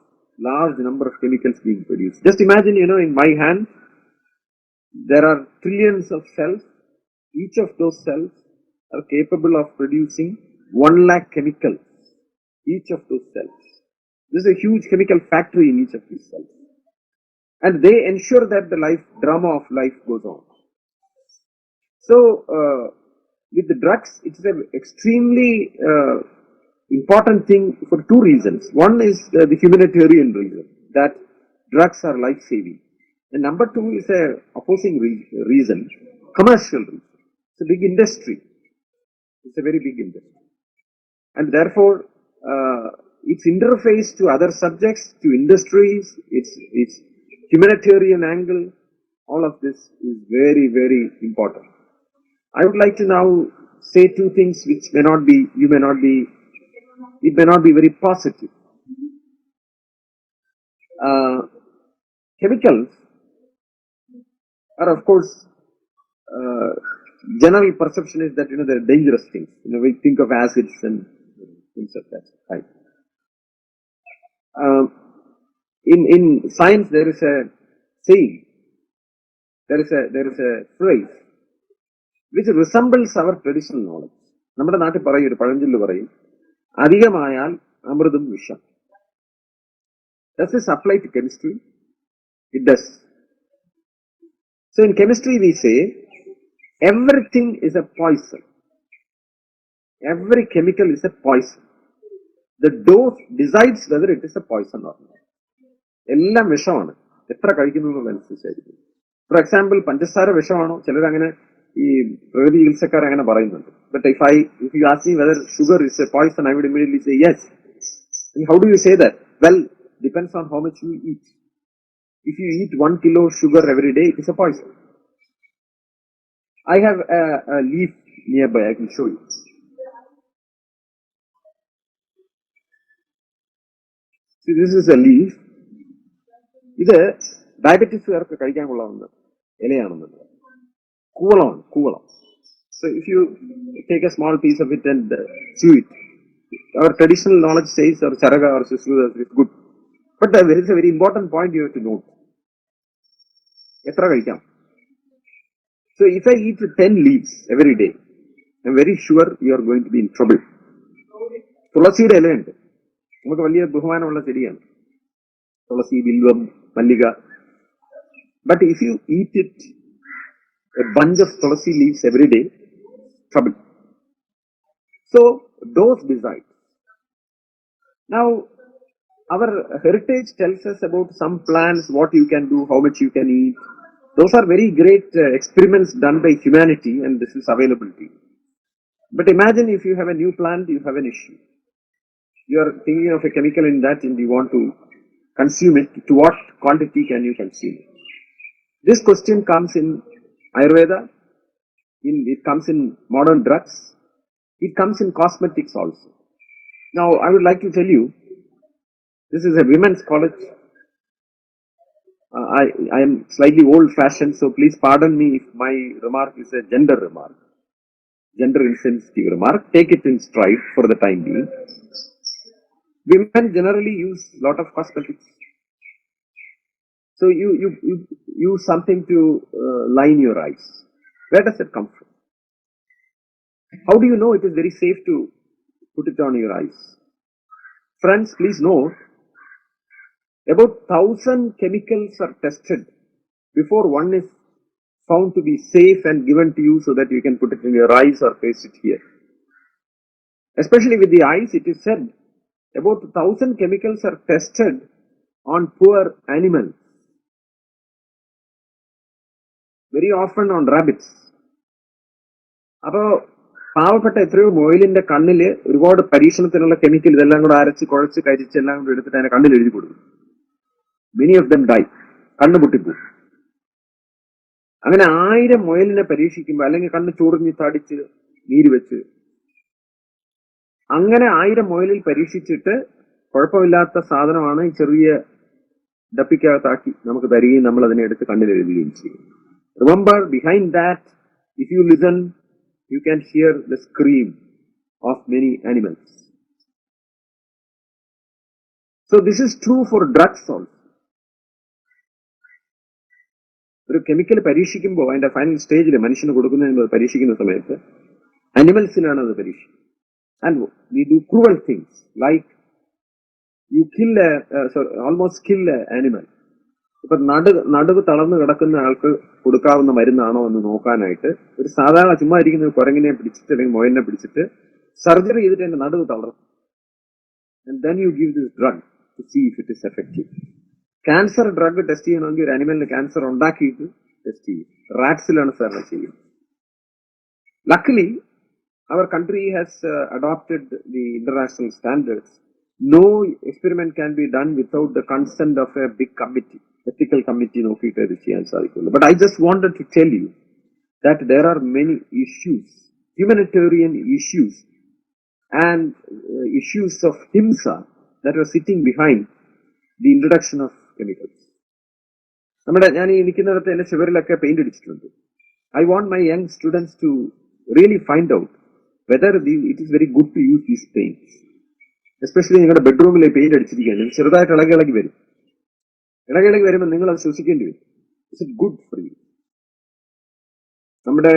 large number of chemicals being produced. Just imagine, in my hand, there are trillions of cells. Each of those cells are capable of producing 1 lakh chemicals. Each of those cells. This is a huge chemical factory in each of these cells. And they ensure that the drama of life goes on. So, with the drugs, it's an extremely important thing for two reasons. One is the humanitarian reason, that drugs are life-saving. And number two is a opposing reason, commercial reason. It's a big industry. It's a very big industry. And therefore, its interface to other subjects, to industries, its humanitarian angle, all of this is very, very important. I would like to now say two things which it may not be very positive. Chemicals are, of course, general perception is that, they're dangerous things. We think of acids and things of that type. In science, there is a saying, there is a phrase which resembles our traditional knowledge. നമ്മുടെ നാട്ടിൽ പറയും, ഒരു പഴഞ്ചൊല്ല് പറയും, അധികമായാൽ അമൃതും വിഷം. Does this apply to chemistry? It does. So in chemistry we say everything is a poison. Every chemical is a poison. The dose decides whether it is a poison or not. എല്ലാം വിഷമാണ്, എത്ര കഴിക്കുന്നതനുസരിച്ചായിരിക്കും. For example, പഞ്ചസാര വിഷമാണോ? ചിലരങ്ങനെ ഈ പ്രകൃതി ചികിത്സക്കാർ അങ്ങനെ പറയുന്നുണ്ട്. But if you ask me whether sugar is a poison, I would immediately say yes. And how do you say that? Well, depends on how much you eat. If you eat 1 kilo sugar every day, it is a poison. I have a leaf nearby, I can show you. See, this is a leaf. ഇത് ഡയബറ്റീസുകാർക്ക് കഴിക്കാൻ കൊള്ളാവുന്ന ഇലയാണെന്നുള്ളത്. കൂവളം. So if you take a small piece of it and chew it, our traditional knowledge says, or charaga or susruda is good. But there is a very important point you have to note. എത്ര കഴിക്കാം? So if I eat 10 leaves every day, I'm very sure you are going to be in trouble. തുളസിയുടെ ഇലയുണ്ട്, നമുക്ക് വലിയ ബഹുമാനമുള്ള ചെടിയാണ് തുളസി, ബിൽവം, മല്ലിക. But if you eat it, a bunch of tulasi leaves every day, trouble. So those decide. Now our heritage tells us about some plants, what you can do, how much you can eat. Those are very great experiments done by humanity, and this is available to you. But imagine if you have a new plant, you have an issue. You are thinking of a chemical in that and you want to consume it. To what quantity can you consume it? This question comes in Ayurveda, it comes in modern drugs, it comes in cosmetics also. Now I would like to tell you, this is a women's college. I am slightly old-fashioned, so please pardon me if my remark is a gender remark, gender insensitive remark. Take it in stride for the time being. Women generally use a lot of cosmetics. So you use something to line your eyes. Where does it come from? How do you know it is very safe to put it on your eyes? Friends, please note, about 1,000 chemicals are tested before one is found to be safe and given to you so that you can put it in your eyes or place it here. Especially with the eyes, it is said about 1,000 chemicals are tested on poor animals, very often on rabbits. അപ്പോൾ പാവപ്പെട്ട എത്രയോ മൊയിലിന്റെ കണ്ണില് ഒരുപാട് പരീക്ഷണത്തിനുള്ള chemical ഇതെല്ലാം കൂടെ അരച്ച് കുഴച്ച് കരിച്ച് എല്ലാം കൂടെ എടുത്തിട്ട് അതിനെ കണ്ണിൽ എഴുതി കൊടുക്കും. മെനി ഓഫ് ദം ഡൈ, കണ്ണ് പൊട്ടിപ്പോകും. അങ്ങനെ 1000 മൊയിലിനെ പരീക്ഷിക്കുമ്പോൾ അല്ലെങ്കിൽ കണ്ണ് ചൊറിഞ്ഞ് തടിച്ച് നീര് വെച്ച് അങ്ങനെ 1000 മൊയിലിൽ പരീക്ഷിച്ചിട്ട് കുഴപ്പമില്ലാത്ത സാധനമാണ് ഈ ചെറിയ ഡപ്പിക്കകത്താക്കി നമുക്ക് തരികയും നമ്മൾ അതിനെ എടുത്ത് കണ്ണിൽ എഴുതുകയും ചെയ്യും. Remember, behind that, if you listen, you can hear the scream of many animals. So this is true for drugs also. ഒരു കെമിക്കൽ പരീക്ഷിക്കുമ്പോൾ അതിന്റെ ഫൈനൽ സ്റ്റേജിൽ മനുഷ്യന് കൊടുക്കുന്നതിന് പരീക്ഷിക്കുന്ന സമയത്ത് അനിമൽസിനാണ് അത് പരീക്ഷിക്കുന്നത്. And we do cruel things like you kill almost kill animal. ഇപ്പൊ നടുവ് തളർന്നു കിടക്കുന്ന ആൾക്ക് കൊടുക്കാവുന്ന മരുന്നാണോ എന്ന് നോക്കാനായിട്ട് ഒരു സാധാരണ ചുമ്മാ ഇരിക്കുന്ന കുരങ്ങിനെ പിടിച്ചിട്ട് അല്ലെങ്കിൽ മൊയലിനെ പിടിച്ചിട്ട് സർജറി ചെയ്തിട്ട് എന്റെ നടുവ് തളർന്നു. And then you give this drug to see if it is effective. Cancer drug test ചെയ്യണമെങ്കിൽ ഒരു അനിമലിന് ക്യാൻസർ ഉണ്ടാക്കിയിട്ട് ടെസ്റ്റ് ചെയ്യും. റാറ്റ്സിലാണ് സാറിന് ചെയ്യുന്നത്. ലക്കിലി അവർ country has adopted the international standards. No experiment can be done without the consent of a big committee, ethical committee നോക്കിയിട്ട് ഇത് ചെയ്യാൻ സാധിക്കുള്ളൂ. But I just wanted to tell you that there are many issues, humanitarian issues and issues of himsa that are sitting behind the introduction of chemicals. ഞാൻ ഈ നിൽക്കുന്നിടത്ത് എന്റെ ചുവരിലൊക്കെ paint അടിച്ചിട്ടുണ്ട്. I want my young students to really find out whether it is very good to use these paints. Especially നിങ്ങളുടെ ബെഡ്റൂമിൽ paint അടിച്ചിരിക്കുകയാണ്, ചെറുതായിട്ട് ഇളകി വരും. ഇളകി വരുമ്പോൾ നിങ്ങൾ അത് ശ്വസിക്കേണ്ടി വരും. It's it good for you? നമ്മുടെ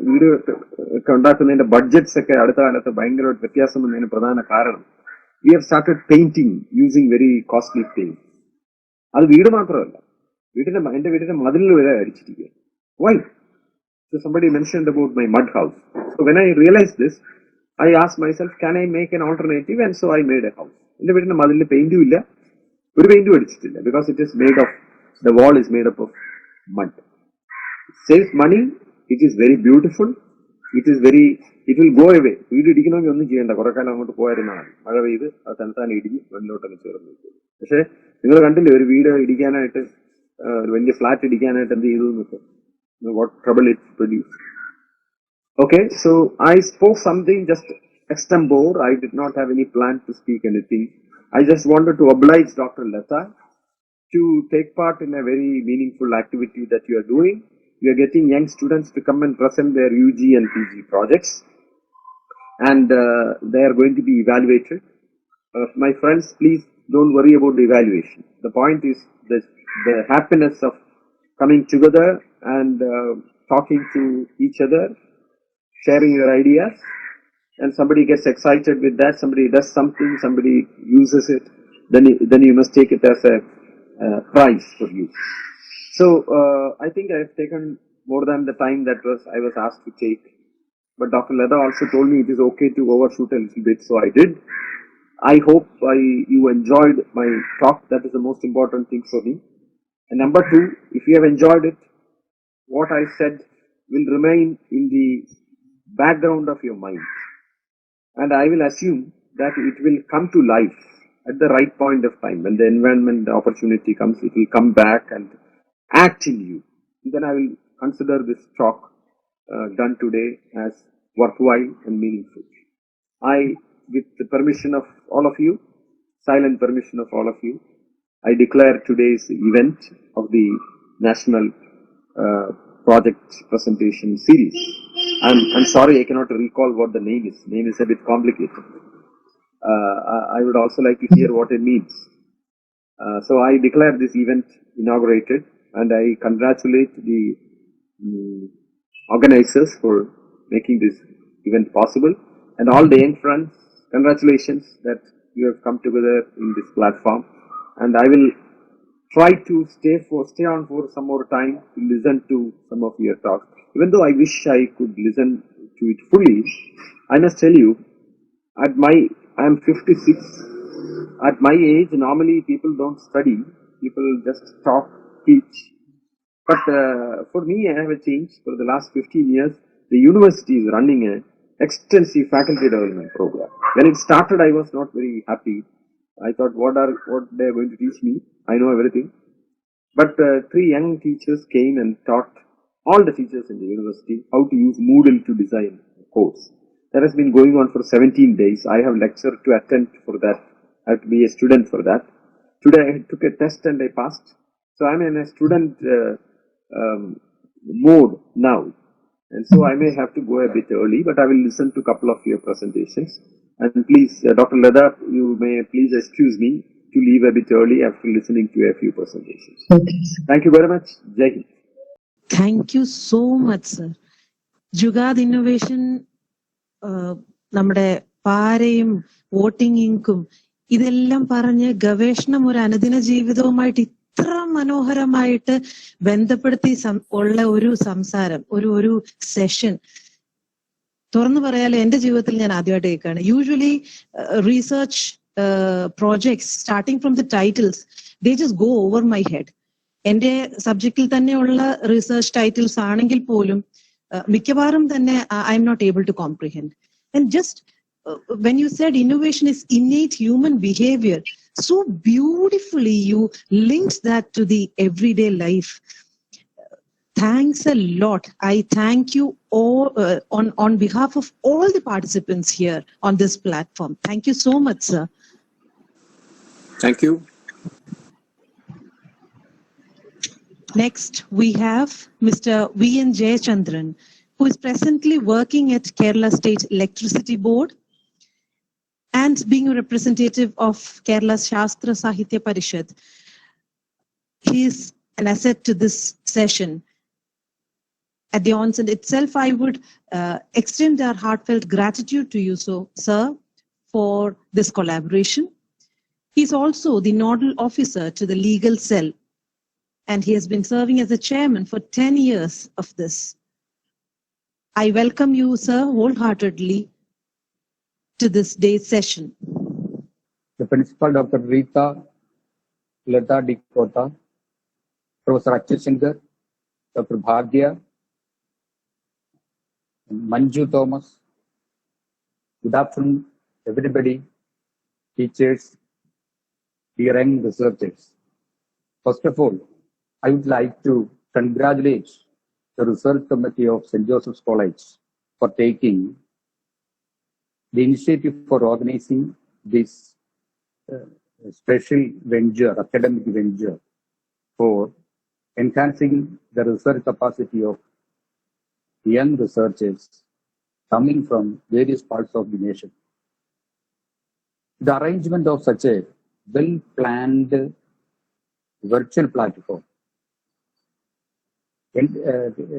വീട് ഒക്കെ ഉണ്ടാക്കുന്നതിന്റെ ബഡ്ജറ്റ്സ് ഒക്കെ അടുത്ത കാലത്ത് ഭയങ്കരമായിട്ട് വ്യത്യാസം വന്നതിന് പ്രധാന കാരണം we have started painting using very costly paint. അത് വീട് മാത്രമല്ല, എന്റെ വീടിന്റെ മതിലിൽ വരെ അടിച്ചിരിക്കുക. Y? So somebody mentioned about my mud house. So when I realized this, I asked myself, can I make an alternative? And so I made a house. എന്റെ വീടിന്റെ മതിലിൽ പെയിന്റും ഇല്ല, ഒരു പെയിന്റും അടിച്ചിട്ടില്ല. Because it is made of, the wall is made up of mud. It saves money. It is very beautiful. It will go away. വീട് ഇടിക്കണമെങ്കിൽ ഒന്നും ചെയ്യേണ്ട, കുറെ കാലം അങ്ങോട്ട് പോയിരുന്നാൽ മഴ പെയ്ത് അത് തന്നെത്താൻ ഇടിഞ്ഞ് വെള്ളിലോട്ടൊക്കെ ചേർന്ന്. പക്ഷെ നിങ്ങൾ കണ്ടില്ലേ ഒരു വീട് ഇടിക്കാനായിട്ട്, ഒരു വലിയ ഫ്ലാറ്റ് ഇടിക്കാനായിട്ട് എന്ത് ചെയ്തു എന്നൊക്കെ, what trouble it produced. Okay, so I spoke something just extempore. I did not have any plan to speak anything. I just wanted to oblige Dr. Lata to take part in a very meaningful activity that you are doing. You are getting young students to come and present their UG and PG projects, and they are going to be evaluated. My friends, please don't worry about the evaluation. The point is the happiness of coming together and talking to each other, sharing your ideas, and somebody gets excited with that, somebody does something, somebody uses it, then you must take it as a prize for you. So I think I have taken more than the time that I was asked to take, but Dr. Lata also told me it is okay to overshoot a little bit, so I did. I hope you enjoyed my talk. That is the most important thing for me. And number two, if you have enjoyed it, what I said will remain in the background of your mind, and I will assume that it will come to life at the right point of time. When the environment, the opportunity comes, it will come back and act in you. And then I will consider this talk done today as worthwhile and meaningful. With the permission of all of you, silent permission of all of you, I declare today's event of the National Project Presentation Series. I'm sorry, I cannot recall what the name is. Name is a bit complicated. I would also like to hear what it means. So I declare this event inaugurated, and I congratulate the organizers for making this event possible, and all the young friends. Congratulations that you have come together in this platform, and I will try to stay on for some more time to listen to some of your talks. Even though I wish I could listen to it fully, I must tell you, I am 56 at my age, normally people don't study, people just talk, teach. But for me, I have a change. For the last 15 years, the university is running an extensive faculty development program. When it started, I was not very happy. I thought, what they are going to teach me? I know everything. But 3 young teachers came and taught all the teachers in the university how to use Moodle to design a course. That has been going on for 17 days. I have lectured to attend for that. I have to be a student for that. Today I took a test and I passed. So I'm in a student mode now. And so I may have to go a bit early, but I will listen to a couple of your presentations. And please, Dr. Leda, you may please excuse me to leave a bit early after listening to a few presentations. Okay. Thank you very much. Jai Hind. Thank you so much, sir. Jugad Innovation, നമ്മുടെ പാരയും voting ഇങ്കും ഇതെല്ലാം പറഞ്ഞ് ഗവേഷണം ഒരു അനുദിന ജീവിതവുമായിട്ട് ഇത്ര മനോഹരമായിട്ട് ബന്ധപ്പെടുത്തി ഉള്ള ഒരു സംസാരം, ഒരു സെഷൻ തുറന്നു പറയാലോ എന്റെ ജീവിതത്തിൽ ഞാൻ ആദ്യമായിട്ട് കേൾക്കുകയാണ്. Usually research projects starting from the titles they just go over my head. എന്റെ സബ്ജക്റ്റിൽ തന്നെയുള്ള റിസർച്ച് ടൈറ്റിൽസ് ആണെങ്കിൽ പോലും മിക്കവാറും തന്നെ I'm not able to comprehend. And just when you said innovation is innate human behavior, so beautifully you linked that to the everyday life. Thanks a lot. I thank you all on behalf of all the participants here on this platform. Thank you so much, sir. Thank you. Next, we have Mr. V.N. Jayachandran, who is presently working at Kerala State Electricity Board and being a representative of Kerala Shastra Sahitya Parishad. He is an asset to this session. At the onset itself, I would extend our heartfelt gratitude to you, sir, for this collaboration. He is also the nodal officer to the legal cell, and he has been serving as the chairman for 10 years of this. I welcome you, sir, wholeheartedly to this day's session. The Principal, Dr. Rita Leda Dikota, Professor Achyut Shankar, Dr. Bhagya, Manju Thomas. Good afternoon, everybody, teachers, dear young researchers. First of all, I would like to congratulate the research committee of St. Joseph's College for taking the initiative for organizing this special venture, academic venture, for enhancing the research capacity of young researchers coming from various parts of the nation. The arrangement of such a well-planned virtual platform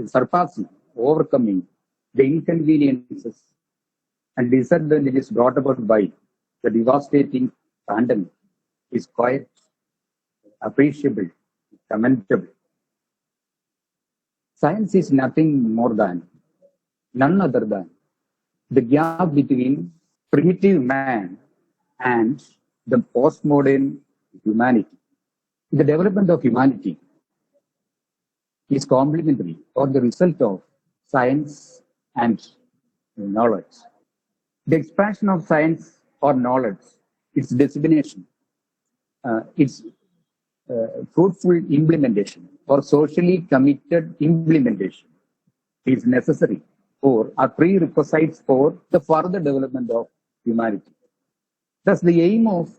surpassing, overcoming the inconveniences and disadvantages brought about by the devastating pandemic is quite appreciable, commendable. Science is nothing more than, none other than, the gap between primitive man and the postmodern humanity. The development of humanity is complementary or the result of science and knowledge. The expansion of science or knowledge, its dissemination, its fruitful implementation or socially committed implementation is necessary or are prerequisites for the further development of humanity. Thus, the aim of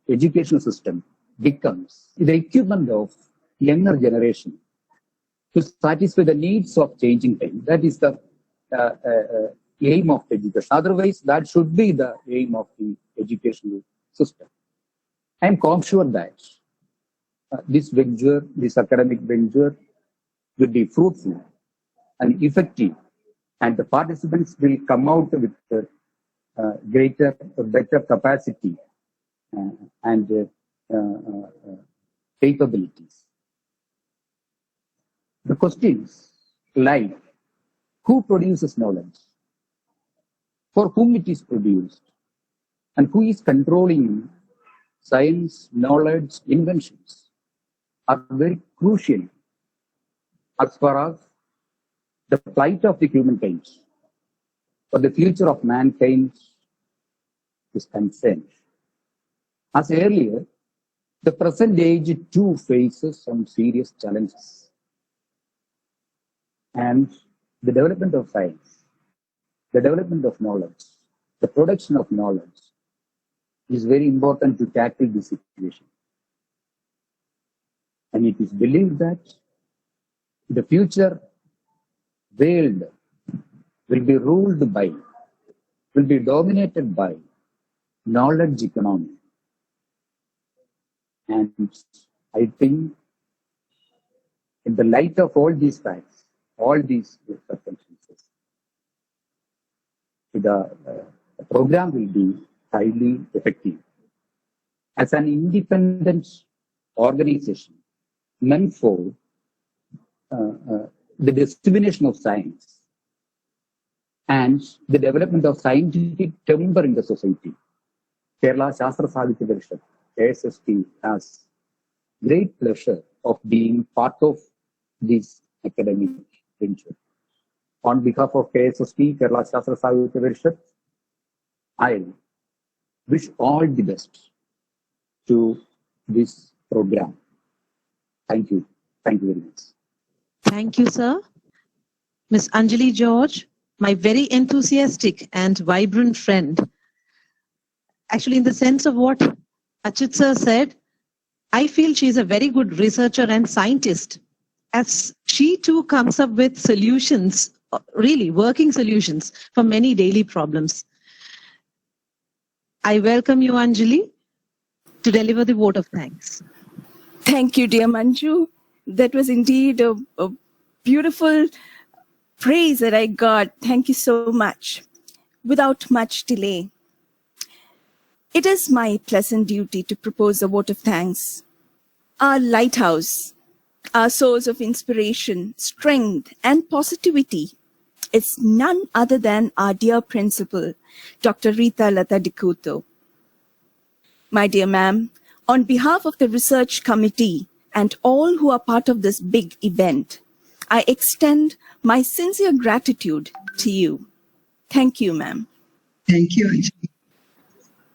education system becomes the equipment of younger generation to satisfy the needs of changing time. That is the aim of education. Otherwise, that should be the aim of the educational system. I am sure that this venture, this academic venture, will be fruitful and effective, and the participants will come out with greater, better capacity and capabilities. The questions like who produces knowledge, for whom it is produced, and who is controlling science, knowledge, inventions are very crucial as far as the plight of the humankind or the future of mankind is concerned. As earlier, the present age too faces some serious challenges. And the development of science, the development of knowledge, the production of knowledge is very important to tackle this situation. And it is believed that the future world will be ruled by, will be dominated by knowledge economy. And I think in the light of all these facts, all these circumstances, the program will be highly effective. As an independent organization meant for the dissemination of science and the development of scientific temper in the society, Kerala Shastra Sahitya Parishad, KSSP, has great pleasure of being part of this academic venture. On behalf of KSSP, Kerala Shastra Sahitya Parishad, I wish all the best to this program. Thank you. Thank you very much. Thank you, sir. Miss Anjali George, my very enthusiastic and vibrant friend. Actually, in the sense of what Achut sir said, I feel she is a very good researcher and scientist, as she too comes up with solutions, really working solutions for many daily problems. I welcome you, Anjali, to deliver the vote of thanks. Thank you, dear Manju. That was indeed a beautiful praise that I got. Thank you so much. Without much delay, it is my pleasant duty to propose a vote of thanks. Our lighthouse, our source of inspiration, strength, and positivity is none other than our dear principal, Dr. Rita Lata Dikuto. My dear ma'am, on behalf of the research committee and all who are part of this big event, I extend my sincere gratitude to you. Thank you, ma'am. Thank you, Anjali.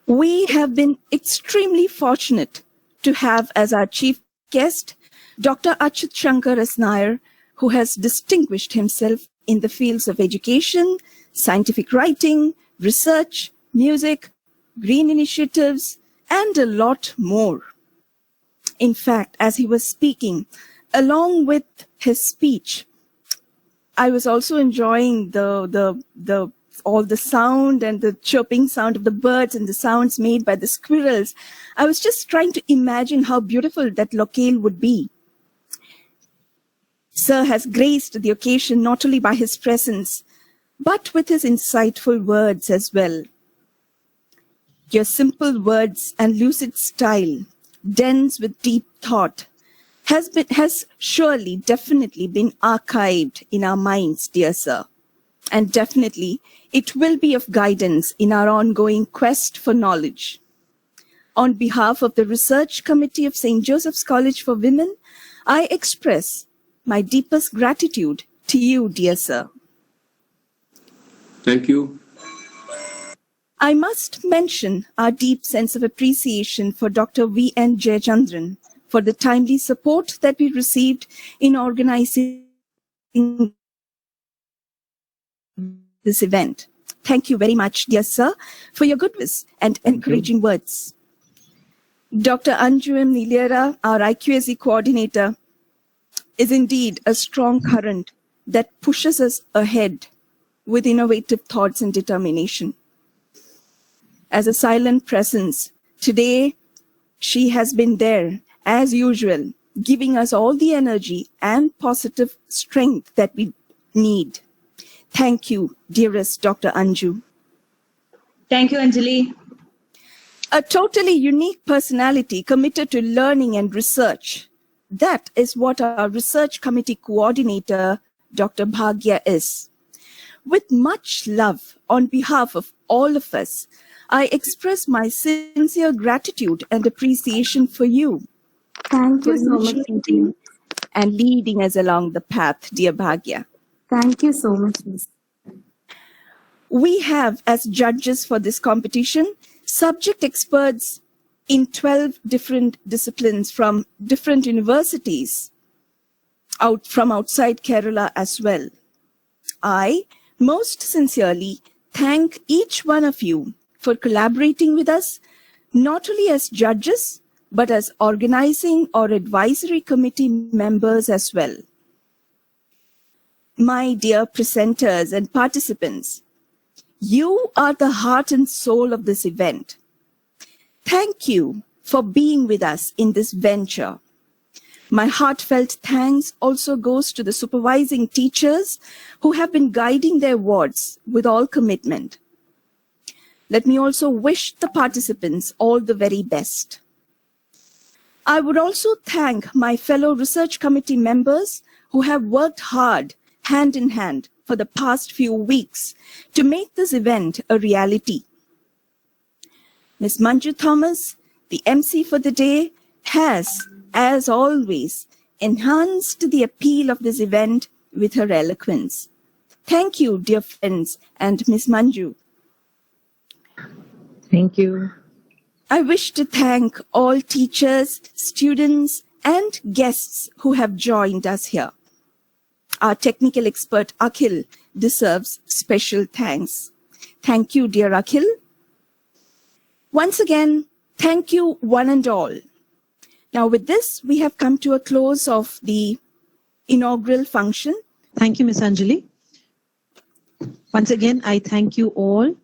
We have been extremely fortunate to have as our chief guest Dr. Achut Shankar S. Nair, who has distinguished himself in the fields of education, scientific writing, research, music, green initiatives, and a lot more. In fact, as he was speaking, along with his speech, I was also enjoying all the sound and the chirping sound of the birds and the sounds made by the squirrels. I was just trying to imagine how beautiful that locale would be. Sir has graced the occasion not only by his presence, but with his insightful words as well. Your simple words and lucid style, dense with deep thought, has surely, definitely been archived in our minds, dear sir. And definitely, it will be of guidance in our ongoing quest for knowledge. On behalf of the Research Committee of St. Joseph's College for Women, I express my deepest gratitude to you, dear sir. Thank you. I must mention our deep sense of appreciation for Dr. V.N. Jayachandran for the timely support that we received in organizing this event. Thank you very much, dear sir, for your good wishes and encouraging words. Dr. Anju M. Nilera, our IQAC coordinator, is indeed a strong current that pushes us ahead with innovative thoughts and determination. As a silent presence, today she has been there, as usual, giving us all the energy and positive strength that we need. Thank you, dearest Dr. Anju. Thank you, Anjali. A totally unique personality committed to learning and research. That is what our research committee coordinator, Dr. Bhagya, is. With much love on behalf of all of us, I express my sincere gratitude and appreciation for you, Thank for you so much, initiating Miss. and leading us along the path, dear Bhagya. Thank you so much, Miss. We have, as judges for this competition, subject experts in 12 different disciplines from different universities from outside Kerala as well. I most sincerely thank each one of you for collaborating with us, not only as judges, but as organizing or advisory committee members as well. My dear presenters and participants, you are the heart and soul of this event. Thank you for being with us in this venture. My heartfelt thanks also goes to the supervising teachers who have been guiding their wards with all commitment. Let me also wish the participants all the very best. I would also thank my fellow research committee members who have worked hard, hand in hand, for the past few weeks to make this event a reality. Ms. Manju Thomas, the MC for the day, has, as always, enhanced the appeal of this event with her eloquence. Thank you, dear friends, and Ms. Manju. Thank you. I wish to thank all teachers, students, and guests who have joined us here. Our technical expert, Akhil, deserves special thanks. Thank you, dear Akhil. Once again, thank you one and all. Now with this, we have come to a close of the inaugural function. Thank you, Miss Anjali. Once again, I thank you all